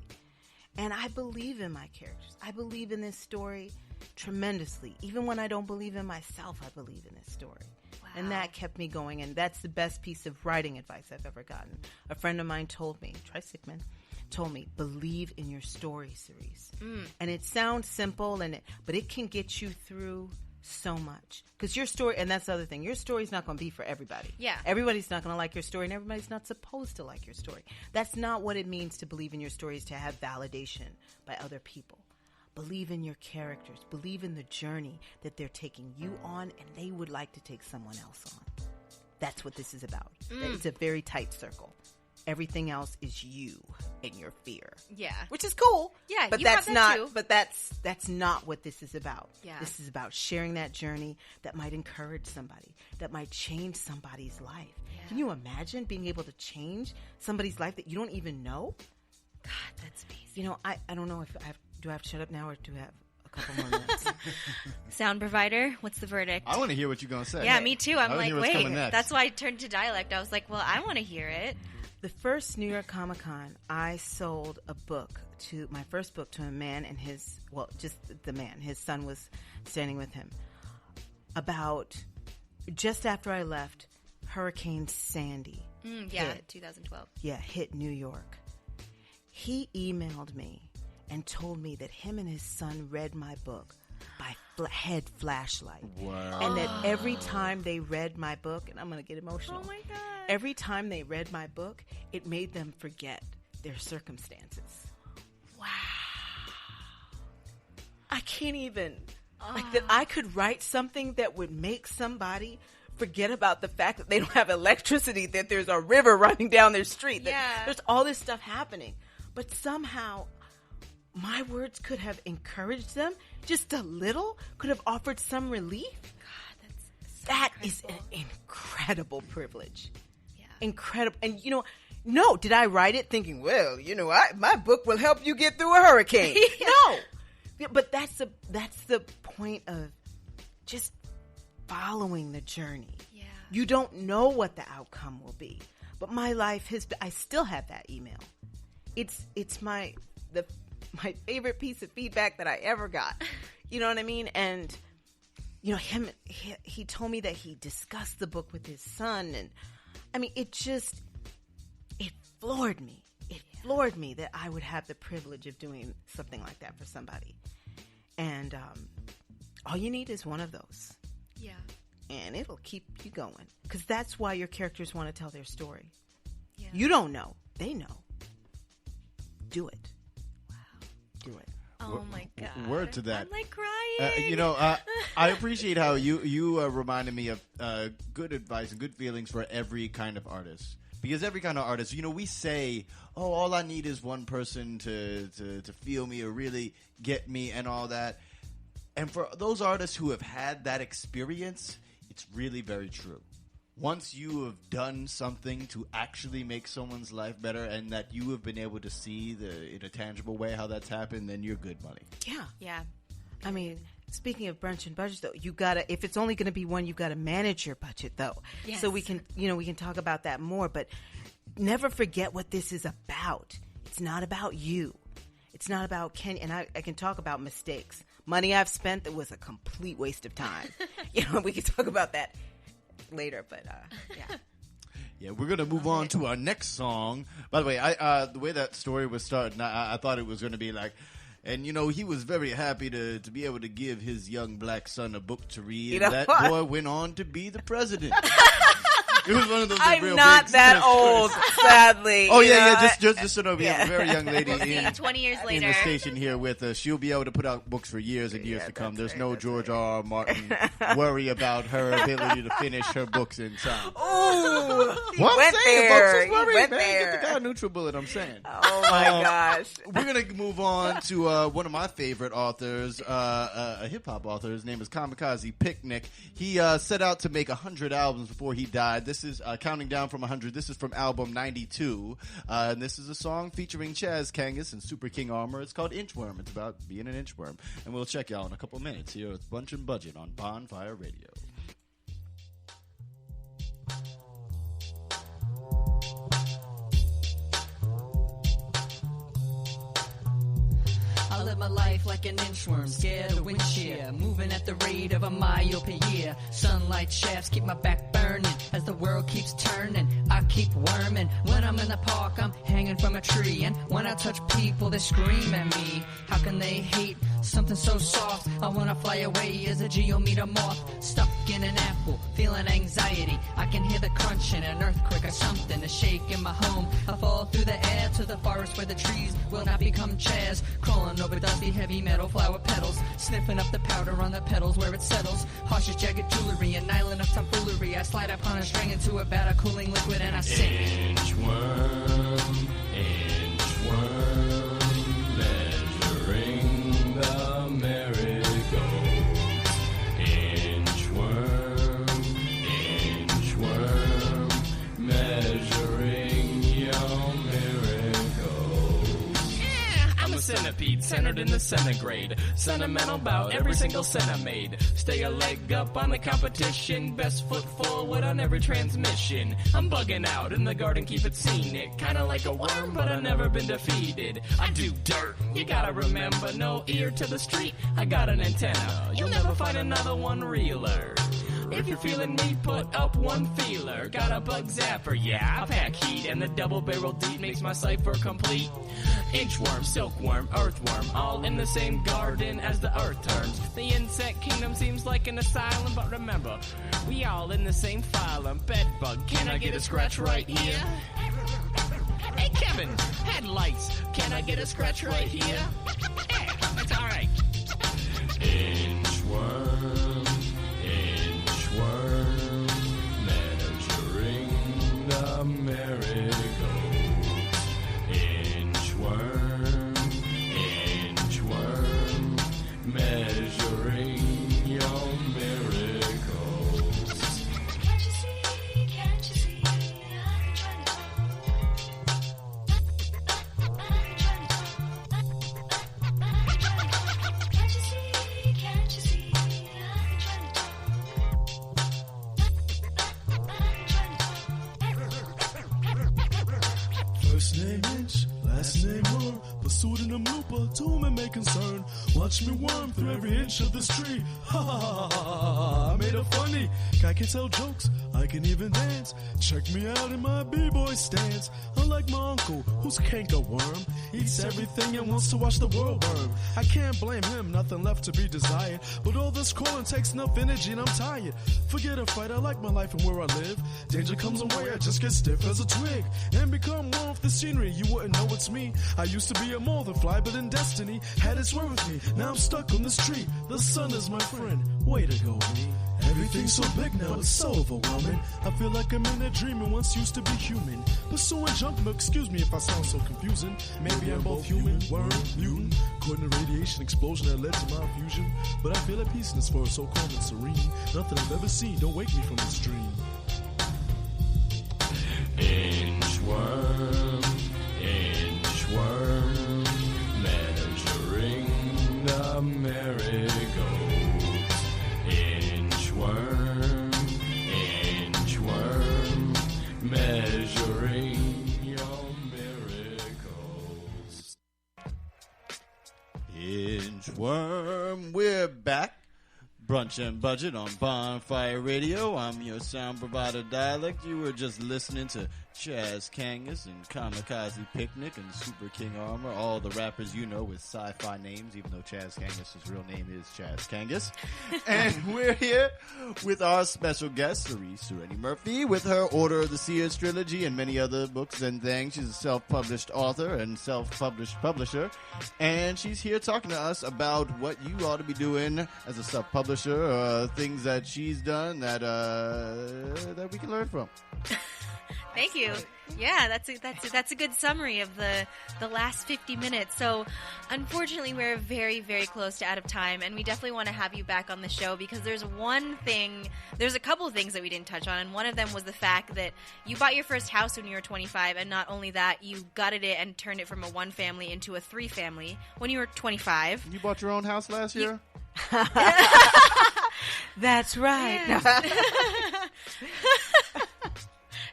And I believe in my characters. I believe in this story tremendously. Even when I don't believe in myself, I believe in this story. Wow. And that kept me going. And that's the best piece of writing advice I've ever gotten. A friend of mine told me, Tri Sigmund, told me, believe in your story, Cerece. And it sounds simple, but it can get you through so much. Because your story, and that's the other thing, your story's not going to be for everybody. Yeah. Everybody's not going to like your story, and everybody's not supposed to like your story. That's not what it means to believe in your story, is to have validation by other people. Believe in your characters. Believe in the journey that they're taking you on, and they would like to take someone else on. That's what this is about. It's a very tight circle. Everything else is you and your fear. Yeah. Which is cool. Yeah, but you that's have that not too. but that's not what this is about. Yeah. This is about sharing that journey that might encourage somebody, that might change somebody's life. Yeah. Can you imagine being able to change somebody's life that you don't even know? God, that's amazing. You know, I don't know if do I have to shut up now or do I have a couple more minutes? Sound provider, what's the verdict? I want to hear what you're going to say. Yeah, me too. I'm I wanna like, hear what's coming wait. next. That's why I turned to dialect. I was like, well, I want to hear it. The first New York Comic-Con, I sold my first book to a man and just the man. His son was standing with him. Just after I left, Hurricane Sandy hit. 2012. Yeah, hit New York. He emailed me and told me that him and his son read my book by head flashlight. Wow. And that every time they read my book, and I'm going to get emotional. Oh my God. Every time they read my book, it made them forget their circumstances. Wow. I can't even. Like that I could write something that would make somebody forget about the fact that they don't have electricity, that there's a river running down their street, that there's all this stuff happening. But somehow my words could have encouraged them just a little, could have offered some relief. God, that's so That is incredible. an incredible privilege. Yeah. Incredible. And no, did I write it thinking, well, my book will help you get through a hurricane? No. Yeah, but that's the point of just following the journey. Yeah. You don't know what the outcome will be. But my life I still have that email. It's my favorite piece of feedback that I ever got. You know what I mean? And he told me that he discussed the book with his son, and I mean, it floored me. It floored me that I would have the privilege of doing something like that for somebody. And all you need is one of those. Yeah. And it'll keep you going. Because that's why your characters want to tell their story. Yeah. You don't know. They know. Do it. Wow. Do it. Oh my God. Word to that. I'm like crying. I appreciate how you reminded me of good advice and good feelings for every kind of artist. Because every kind of artist, we say, oh, all I need is one person to feel me or really get me and all that. And for those artists who have had that experience, it's really very true. Once you have done something to actually make someone's life better and that you have been able to see in a tangible way how that's happened, then you're good money. Yeah. Yeah. I mean, speaking of brunch and budget, though, you gotta, if it's only going to be one, you've got to manage your budget, though. Yes. So we can talk about that more, but never forget what this is about. It's not about you. It's not about Ken, and I can talk about mistakes. Money I've spent that was a complete waste of time. We can talk about that later, but yeah. Yeah, we're going to move on to our next song. By the way, the way that story was starting, I thought it was going to be like, and he was very happy to be able to give his young black son a book to read. And that boy went on to be the president. It was one of those I'm real not big that Seers old, toys. sadly. Oh you yeah, know, yeah. Just so know, we have a very young lady in 20 years in later. the station here with us. She'll be able to put out books for years and years to come. There's no George R. Martin worry about her ability to finish her books in time. Ooh, he What I'm went saying, there. folks, is worried, He went man. there. Get the guy a NutriBullet, I'm saying. Oh my gosh. We're going to move on to one of my favorite authors, a hip-hop author. His name is Kamikaze Picnic. He set out to make 100 albums before he died. This is counting down from 100. This is from album 92. And this is a song featuring Chaz Kangas and Super King Armor. It's called Inchworm. It's about being an inchworm. And we'll check y'all in a couple minutes here with Bunch and Budget on Bonfire Radio. I live my life like an inchworm, scared of wind shear, moving at the rate of a mile per year. Sunlight shafts keep my back burning as the world keeps turning. I keep worming. When I'm in the park, I'm hanging from a tree, and when I touch people, they scream at me. How can they hate something so soft? I wanna fly away as a geometer moth, stuck in an apple, feeling anxiety. I can hear the crunching, an earthquake or something, a shake in my home. I fall through the air to the forest where the trees will not become chairs, crawling over dusty heavy metal flower petals, sniffing up the powder on the petals where it settles. Harshest jagged jewelry, an island of tomfoolery. I slide upon a string into a vat of cooling liquid and I sing. Inchworm, inchworm, measuring the marigolds. Inchworm, inchworm, measuring your miracles. I'm a centipede centered in the centigrade, sentimental about every single cent I made. Stay a leg up on the competition, best foot forward on every transmission. I'm bugging out in the garden, keep it scenic, kinda like a worm, but I've never been defeated. I do dirt, you gotta remember, no ear to the street, I got an antenna, you'll never find another one realer. If you're feeling me, put up one feeler. Got a bug zapper, yeah, I pack heat, and the double-barrel deed makes my cipher complete. Inchworm, silkworm, earthworm, all in the same garden as the earth turns. The insect kingdom seems like an asylum, but remember, we all in the same phylum. Bedbug, can I get a scratch right here? Hey Kevin, headlights, can I get a scratch right here? Yeah, that's alright. Inchworm, inchworm, measuring the marigolds. Inchworm, inchworm, measuring your miracles. Can't you see, I've been trying to Can't you see, I've been trying to First name Inch, last name Worm, the pseudonym Looper, to whom it may concern. Watch me worm through every inch of this tree. Ha ha ha ha ha, I made it funny. I can tell jokes, I can even dance. Check me out in my b-boy stance. Unlike my uncle, who's cankerworm, eats everything and wants to watch the world burn. I can't blame him, nothing left to be desired. But all this calling takes enough energy and I'm tired. Forget a fight, I like my life and where I live. Danger comes away, I just get stiff as a twig and become one with the scenery. You wouldn't know it's me. I used to be a more than fly, but in destiny had its way with me. Now I'm stuck on this tree. The sun is my friend. Way to go, me. Everything's so big now, it's so overwhelming. I feel like I'm in a dream and once used to be human. Pursuing junk milk, excuse me if I sound so confusing. Maybe I'm both human, worm, mutant. Caught in a radiation explosion that led to my fusion. But I feel at peace in this forest so calm and serene. Nothing I've ever seen, don't wake me from this dream. Inchworm, inchworm, measuring the marigolds. Inchworm, inchworm, measuring your miracles. Inchworm, we're back. Brunch and Budget on Bonfire Radio. I'm your sound provider, Dialect. You were just listening to Chaz Kangas and Kamikaze Picnic and Super King Armor, all the rappers you know with sci-fi names, even though Chaz Kangas' real name is Chaz Kangas. And we're here with our special guest, Cerece Murphy, with her Order of the Seers Trilogy and many other books and things. She's a self-published author and self-published publisher, and she's here talking to us about what you ought to be doing as a self-publisher, things that she's done that we can learn from. Thank you. Yeah, that's a good summary of the last 50 minutes. So, unfortunately, we're very, very close to out of time, and we definitely want to have you back on the show because there's a couple of things that we didn't touch on, and one of them was the fact that you bought your first house when you were 25, and not only that, you gutted it and turned it from a 1-family into a 3-family when you were 25. You bought your own house last year? That's right. Yes.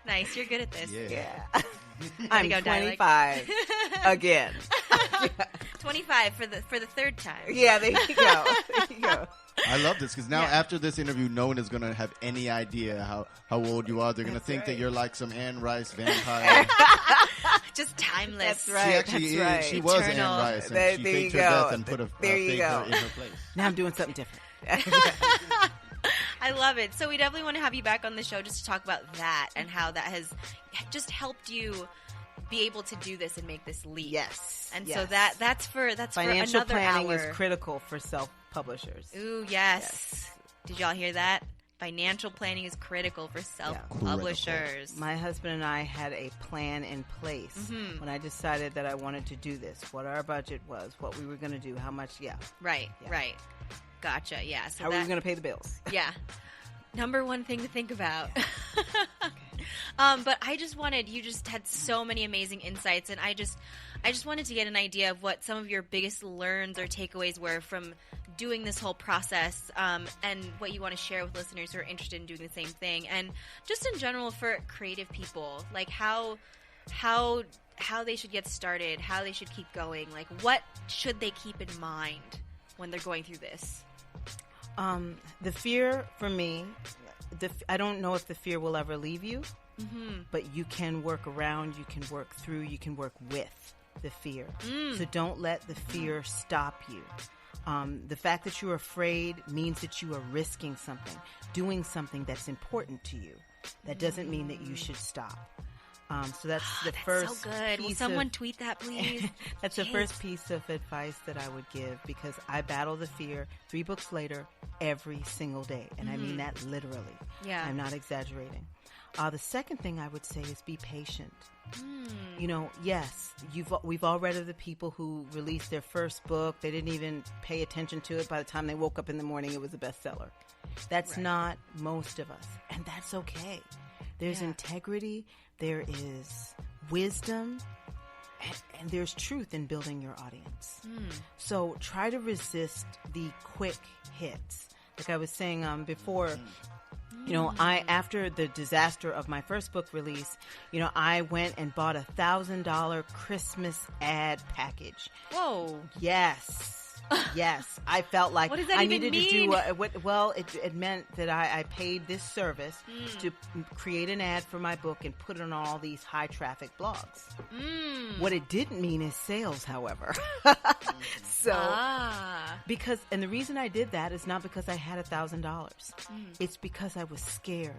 Nice, you're good at this. Yeah. I'm 25 again. 25 for the third time. Yeah, there you go. There you go. I love this because now after this interview, no one is going to have any idea how old you are. They're going to think that you're like some Anne Rice vampire. Just timeless. That's right. She actually is. She was Anne Eternal. Rice, and she faked her death and put a faker in her place. Now I'm doing something different. I love it. So we definitely want to have you back on the show just to talk about that and how that has just helped you be able to do this and make this leap. Yes. And yes. so that's for financial another planning hour. is critical for self-publishers. Ooh, yes. Did y'all hear that? Financial planning is critical for self-publishers. My husband and I had a plan in place when I decided that I wanted to do this, what our budget was, what we were going to do, how much, Right. Gotcha, yeah. So how we were going to pay the bills. Yeah. Number one thing to think about. But you just had so many amazing insights, and I just wanted to get an idea of what some of your biggest learns or takeaways were from doing this whole process, and what you want to share with listeners who are interested in doing the same thing, and just in general for creative people, like how they should get started, how they should keep going, like what should they keep in mind when they're going through this? The fear for me, I don't know if the fear will ever leave you, but you can work around, you can work through, you can work with the fear. So don't let the fear stop you. The fact that you're afraid means that you are risking something, doing something that's important to you. That doesn't mean that you should stop. So that's the first. So good. Will someone tweet that, please? That's the first piece of advice that I would give, because I battle the fear 3 books later every single day, and I mean that literally. Yeah, I'm not exaggerating. The second thing I would say is be patient. You know, yes, we've all read of the people who released their first book. They didn't even pay attention to it. By the time they woke up in the morning, it was a bestseller. That's not most of us, and that's okay. There's integrity, there is wisdom, and there's truth in building your audience. So try to resist the quick hits. Like I was saying before, you know, after the disaster of my first book release, you know, I went and bought a $1,000 Christmas ad package. Whoa. Yes. I felt like what does that I even needed mean? to do it meant that I paid this service to create an ad for my book and put it on all these high traffic blogs. What it didn't mean is sales, however. And the reason I did that is not because I had $1,000. It's because I was scared.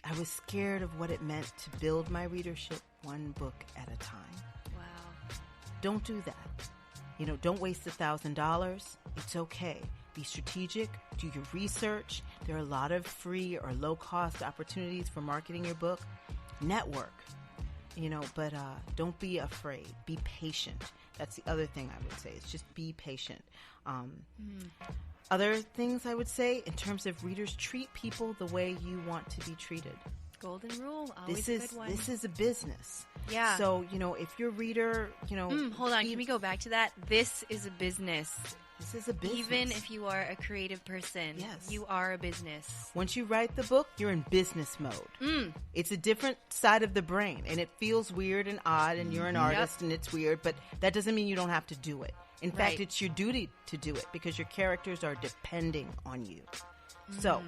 I was scared of what it meant to build my readership one book at a time. Wow. Don't do that. You know, don't waste $1,000. It's okay. Be strategic. Do your research. There are a lot of free or low-cost opportunities for marketing your book. Network. You know, but don't be afraid. Be patient. That's the other thing I would say. It's just be patient. Other things I would say in terms of readers, treat people the way you want to be treated. Golden rule. Always a good one. This is a business. Yeah. So, you know, if your reader, you know... hold on. Can we go back to that? This is a business. This is a business. Even if you are a creative person, yes, you are a business. Once you write the book, you're in business mode. It's a different side of the brain, and it feels weird and odd, and you're an artist, and it's weird, but that doesn't mean you don't have to do it. In fact, it's your duty to do it because your characters are depending on you. So,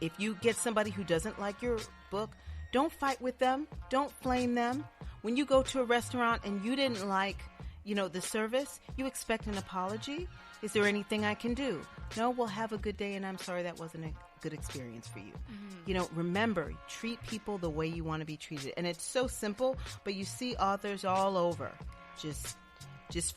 if you get somebody who doesn't like your book, Don't fight with them. Don't flame them. When you go to a restaurant and you didn't like, the service, you expect an apology. Is there anything I can do? No, well, have a good day, and I'm sorry that wasn't a good experience for you. Remember, treat people the way you want to be treated. And it's so simple, but you see authors all over just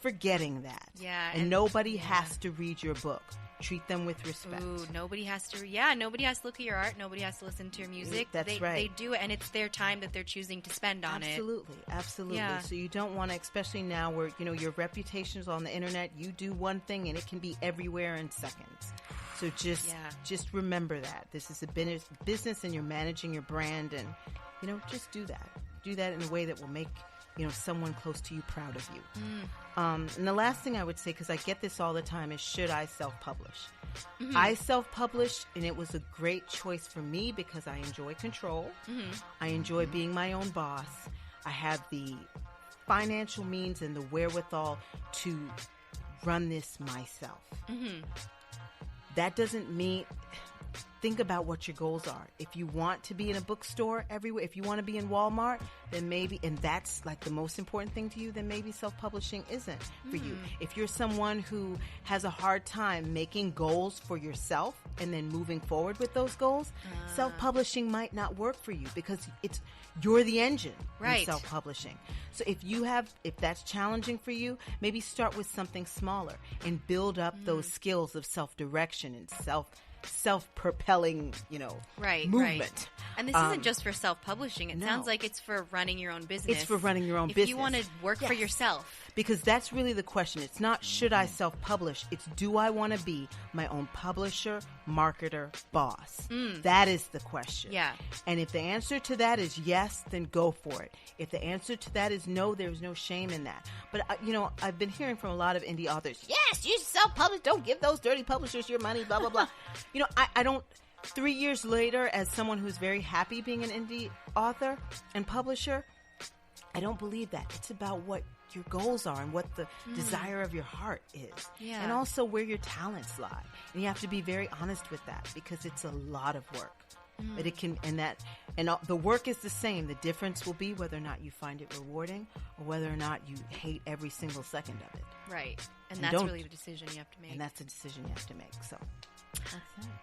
forgetting that. Yeah. And nobody has to read your book. Treat them with respect. Ooh, nobody has to look at your art. Nobody has to listen to your music. That's right. They do it, and it's their time that they're choosing to spend on it. Absolutely. Yeah. So you don't want to, especially now where, your reputation is on the internet, you do one thing and it can be everywhere in seconds. So just remember that. This is a business and you're managing your brand, and, just do that. Do that in a way that will make someone close to you proud of you. And the last thing I would say, because I get this all the time, is should I self-publish? I self-published, and it was a great choice for me because I enjoy control. I enjoy being my own boss. I have the financial means and the wherewithal to run this myself. That doesn't mean... Think about what your goals are. If you want to be in a bookstore everywhere, if you want to be in Walmart, then maybe, and that's like the most important thing to you, then maybe self-publishing isn't for you. If you're someone who has a hard time making goals for yourself and then moving forward with those goals, self-publishing might not work for you because you're the engine in self-publishing. So if that's challenging for you, maybe start with something smaller and build up those skills of self-direction and self-propelling, movement. Right. And this isn't just for self-publishing. It sounds like it's for running your own business. It's for running your own business. If you want to work for yourself. Because that's really the question. It's not should I self-publish. It's do I want to be my own publisher, marketer, boss? That is the question. Yeah. And if the answer to that is yes, then go for it. If the answer to that is no, there's no shame in that. But, I've been hearing from a lot of indie authors, yes, you self-publish. Don't give those dirty publishers your money, blah, blah, blah. I don't... 3 years later, as someone who's very happy being an indie author and publisher, I don't believe that. It's about what your goals are and what the desire of your heart is. Yeah. And also where your talents lie. And you have to be very honest with that because it's a lot of work. But it can, the work is the same. The difference will be whether or not you find it rewarding or whether or not you hate every single second of it. Right. And that's really the decision you have to make. And that's the decision you have to make. So that's it.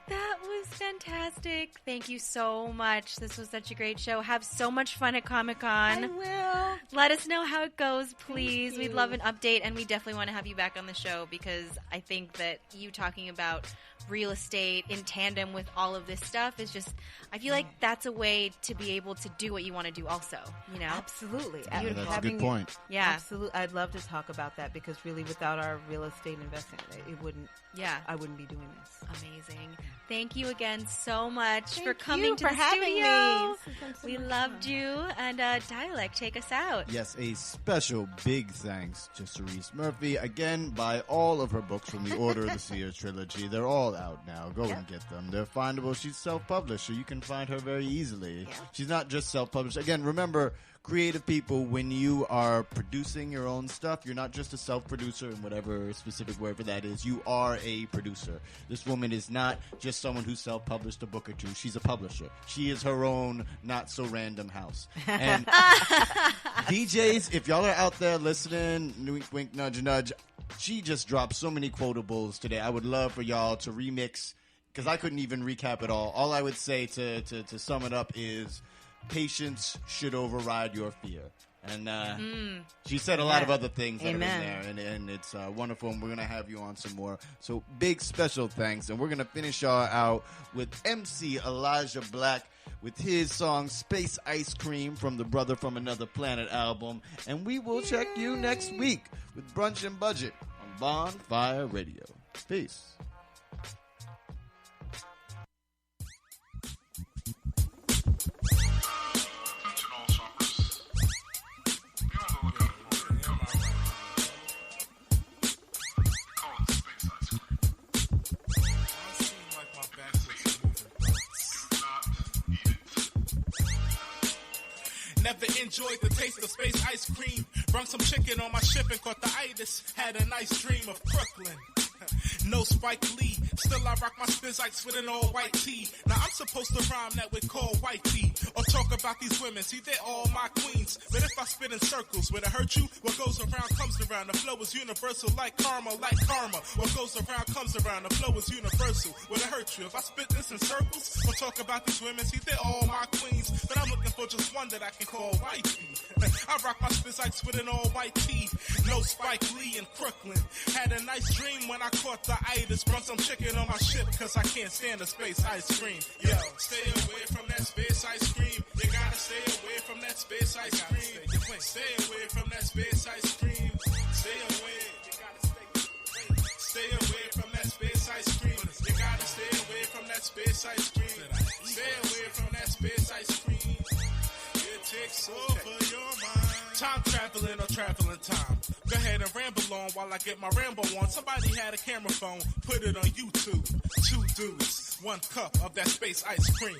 That was fantastic. Thank you so much. This was such a great show. Have so much fun at ComicCon. I will. Let us know how it goes, please. We'd love an update, and we definitely want to have you back on the show because I think that you talking about real estate in tandem with all of this stuff is just, I feel like that's a way to be able to do what you want to do also, Absolutely. Yeah, that's a good point. Yeah. Absolutely. I'd love to talk about that because really without our real estate investment, I wouldn't be doing this. Amazing. Thank you again so much for Thank coming you to for the having studio. me. This has been so We much loved fun. you. And Dialect, take us out. Yes, a special big thanks to Cerece Murphy. Again, buy all of her books from the Order of the Seers Trilogy. They're all out now. Go and get them. They're findable. She's self-published, so you can find her very easily. Yeah. She's not just self-published. Again, remember, creative people, when you are producing your own stuff, you're not just a self-producer in whatever specific word for that is. You are a producer. This woman is not just someone who self-published a book or two. She's a publisher. She is her own not-so-random house. And DJs, if y'all are out there listening, wink, wink, nudge, nudge, she just dropped so many quotables today. I would love for y'all to remix, because I couldn't even recap it all. All I would say to sum it up is patience should override your fear. And she said a lot of other things that are in there, and it's wonderful, and we're going to have you on some more. So big special thanks, and we're going to finish y'all out with MC Elijah Black with his song Space Ice Cream from the Brother from Another Planet album, and we will check you next week with Brunch and Budget on Bonfire Radio. Peace. Never enjoyed the taste of space ice cream. Brung some chicken on my ship and caught the itis. Had a nice dream of Brooklyn. No Spike Lee, still I rock my Spizikes with an all-white tee. Now I'm supposed to rhyme that with call white tea, or talk about these women, see they're all my queens. But if I spit in circles, would it hurt you? What goes around comes around, the flow is universal like karma, like karma. What goes around comes around, the flow is universal. Would it hurt you if I spit this in circles, or talk about these women, see they're all my queens. But I'm looking for just one that I can call wifey. I rock my Spizikes with an all-white tee. No Spike Lee in Brooklyn. Had a nice dream when I caught the itis. Run some chicken on my ship, cause I can't stand the space ice cream. Yo, stay away from that space ice cream. You gotta stay away from that space ice cream. Stay away from that space ice cream. Stay away. You gotta stay away from that space ice cream. You gotta stay away from that space ice cream. Stay away from that space ice cream. It takes over your mind. Time traveling or traveling time. Go ahead and ramble on while I get my ramble on. Somebody had a camera phone, put it on YouTube. 2 dudes, 1 cup of that space ice cream.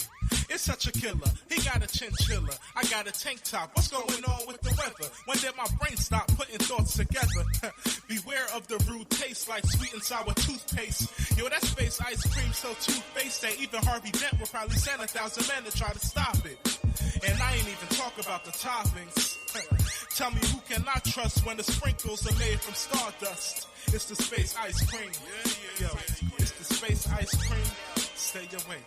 It's such a killer. He got a chinchilla. I got a tank top. What's going on with the weather? When did my brain stop putting thoughts together? Beware of the rude taste like sweet and sour toothpaste. Yo, that space ice cream so two-faced that even Harvey Dent will probably send 1,000 men to try to stop it. And I ain't even talk about the toppings. Tell me who can I trust when the sprinkles are made from stardust? It's the space ice cream. Yo, it's the space ice cream. Stay away.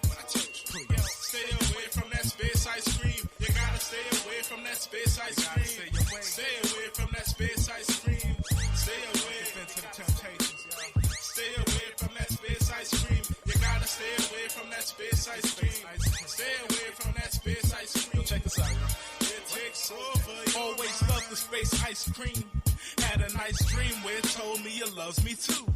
Please. Stay away from that space ice cream. You gotta stay away from that space ice cream. Stay away from that space ice cream. Stay away into the temptations, yo. Stay away from that space ice cream. You gotta stay away from that space ice cream. Stay away from that space ice cream. Yo, check this out, yo. It takes over. Always love the space ice cream. Had a nice dream where it told me it loves me too.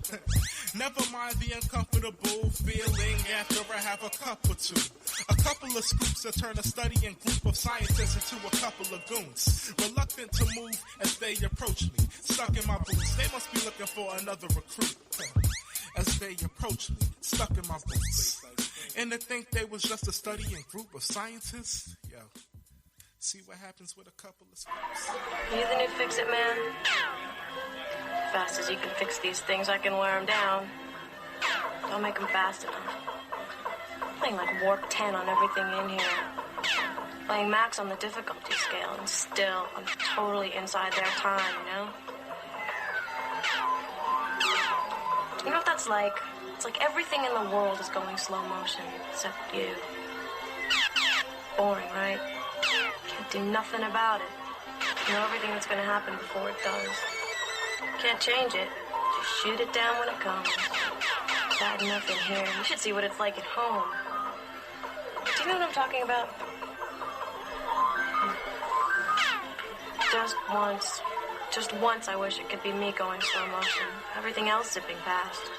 Never mind the uncomfortable feeling after I have a cup or two. A couple of scoops that turn a studying group of scientists into a couple of goons. Reluctant to move as they approach me. Stuck in my boots, they must be looking for another recruit. As they approach me, stuck in my boots. And to think they was just a studying group of scientists? Yo. See what happens with a couple of scoops. You the new fix-it man? Fast as you can fix these things, I can wear them down. Don't make them fast enough. Playing like warp 10 on everything in here. Playing max on the difficulty scale, and still, I'm totally inside their time, you know? You know what that's like? It's like everything in the world is going slow motion, except you. Boring, right? Can't do nothing about it. You know everything that's gonna happen before it does. Can't change it. Just shoot it down when it comes. Bad enough in here. You should see what it's like at home. Do you know what I'm talking about? Just once I wish it could be me going slow motion. Everything else zipping past.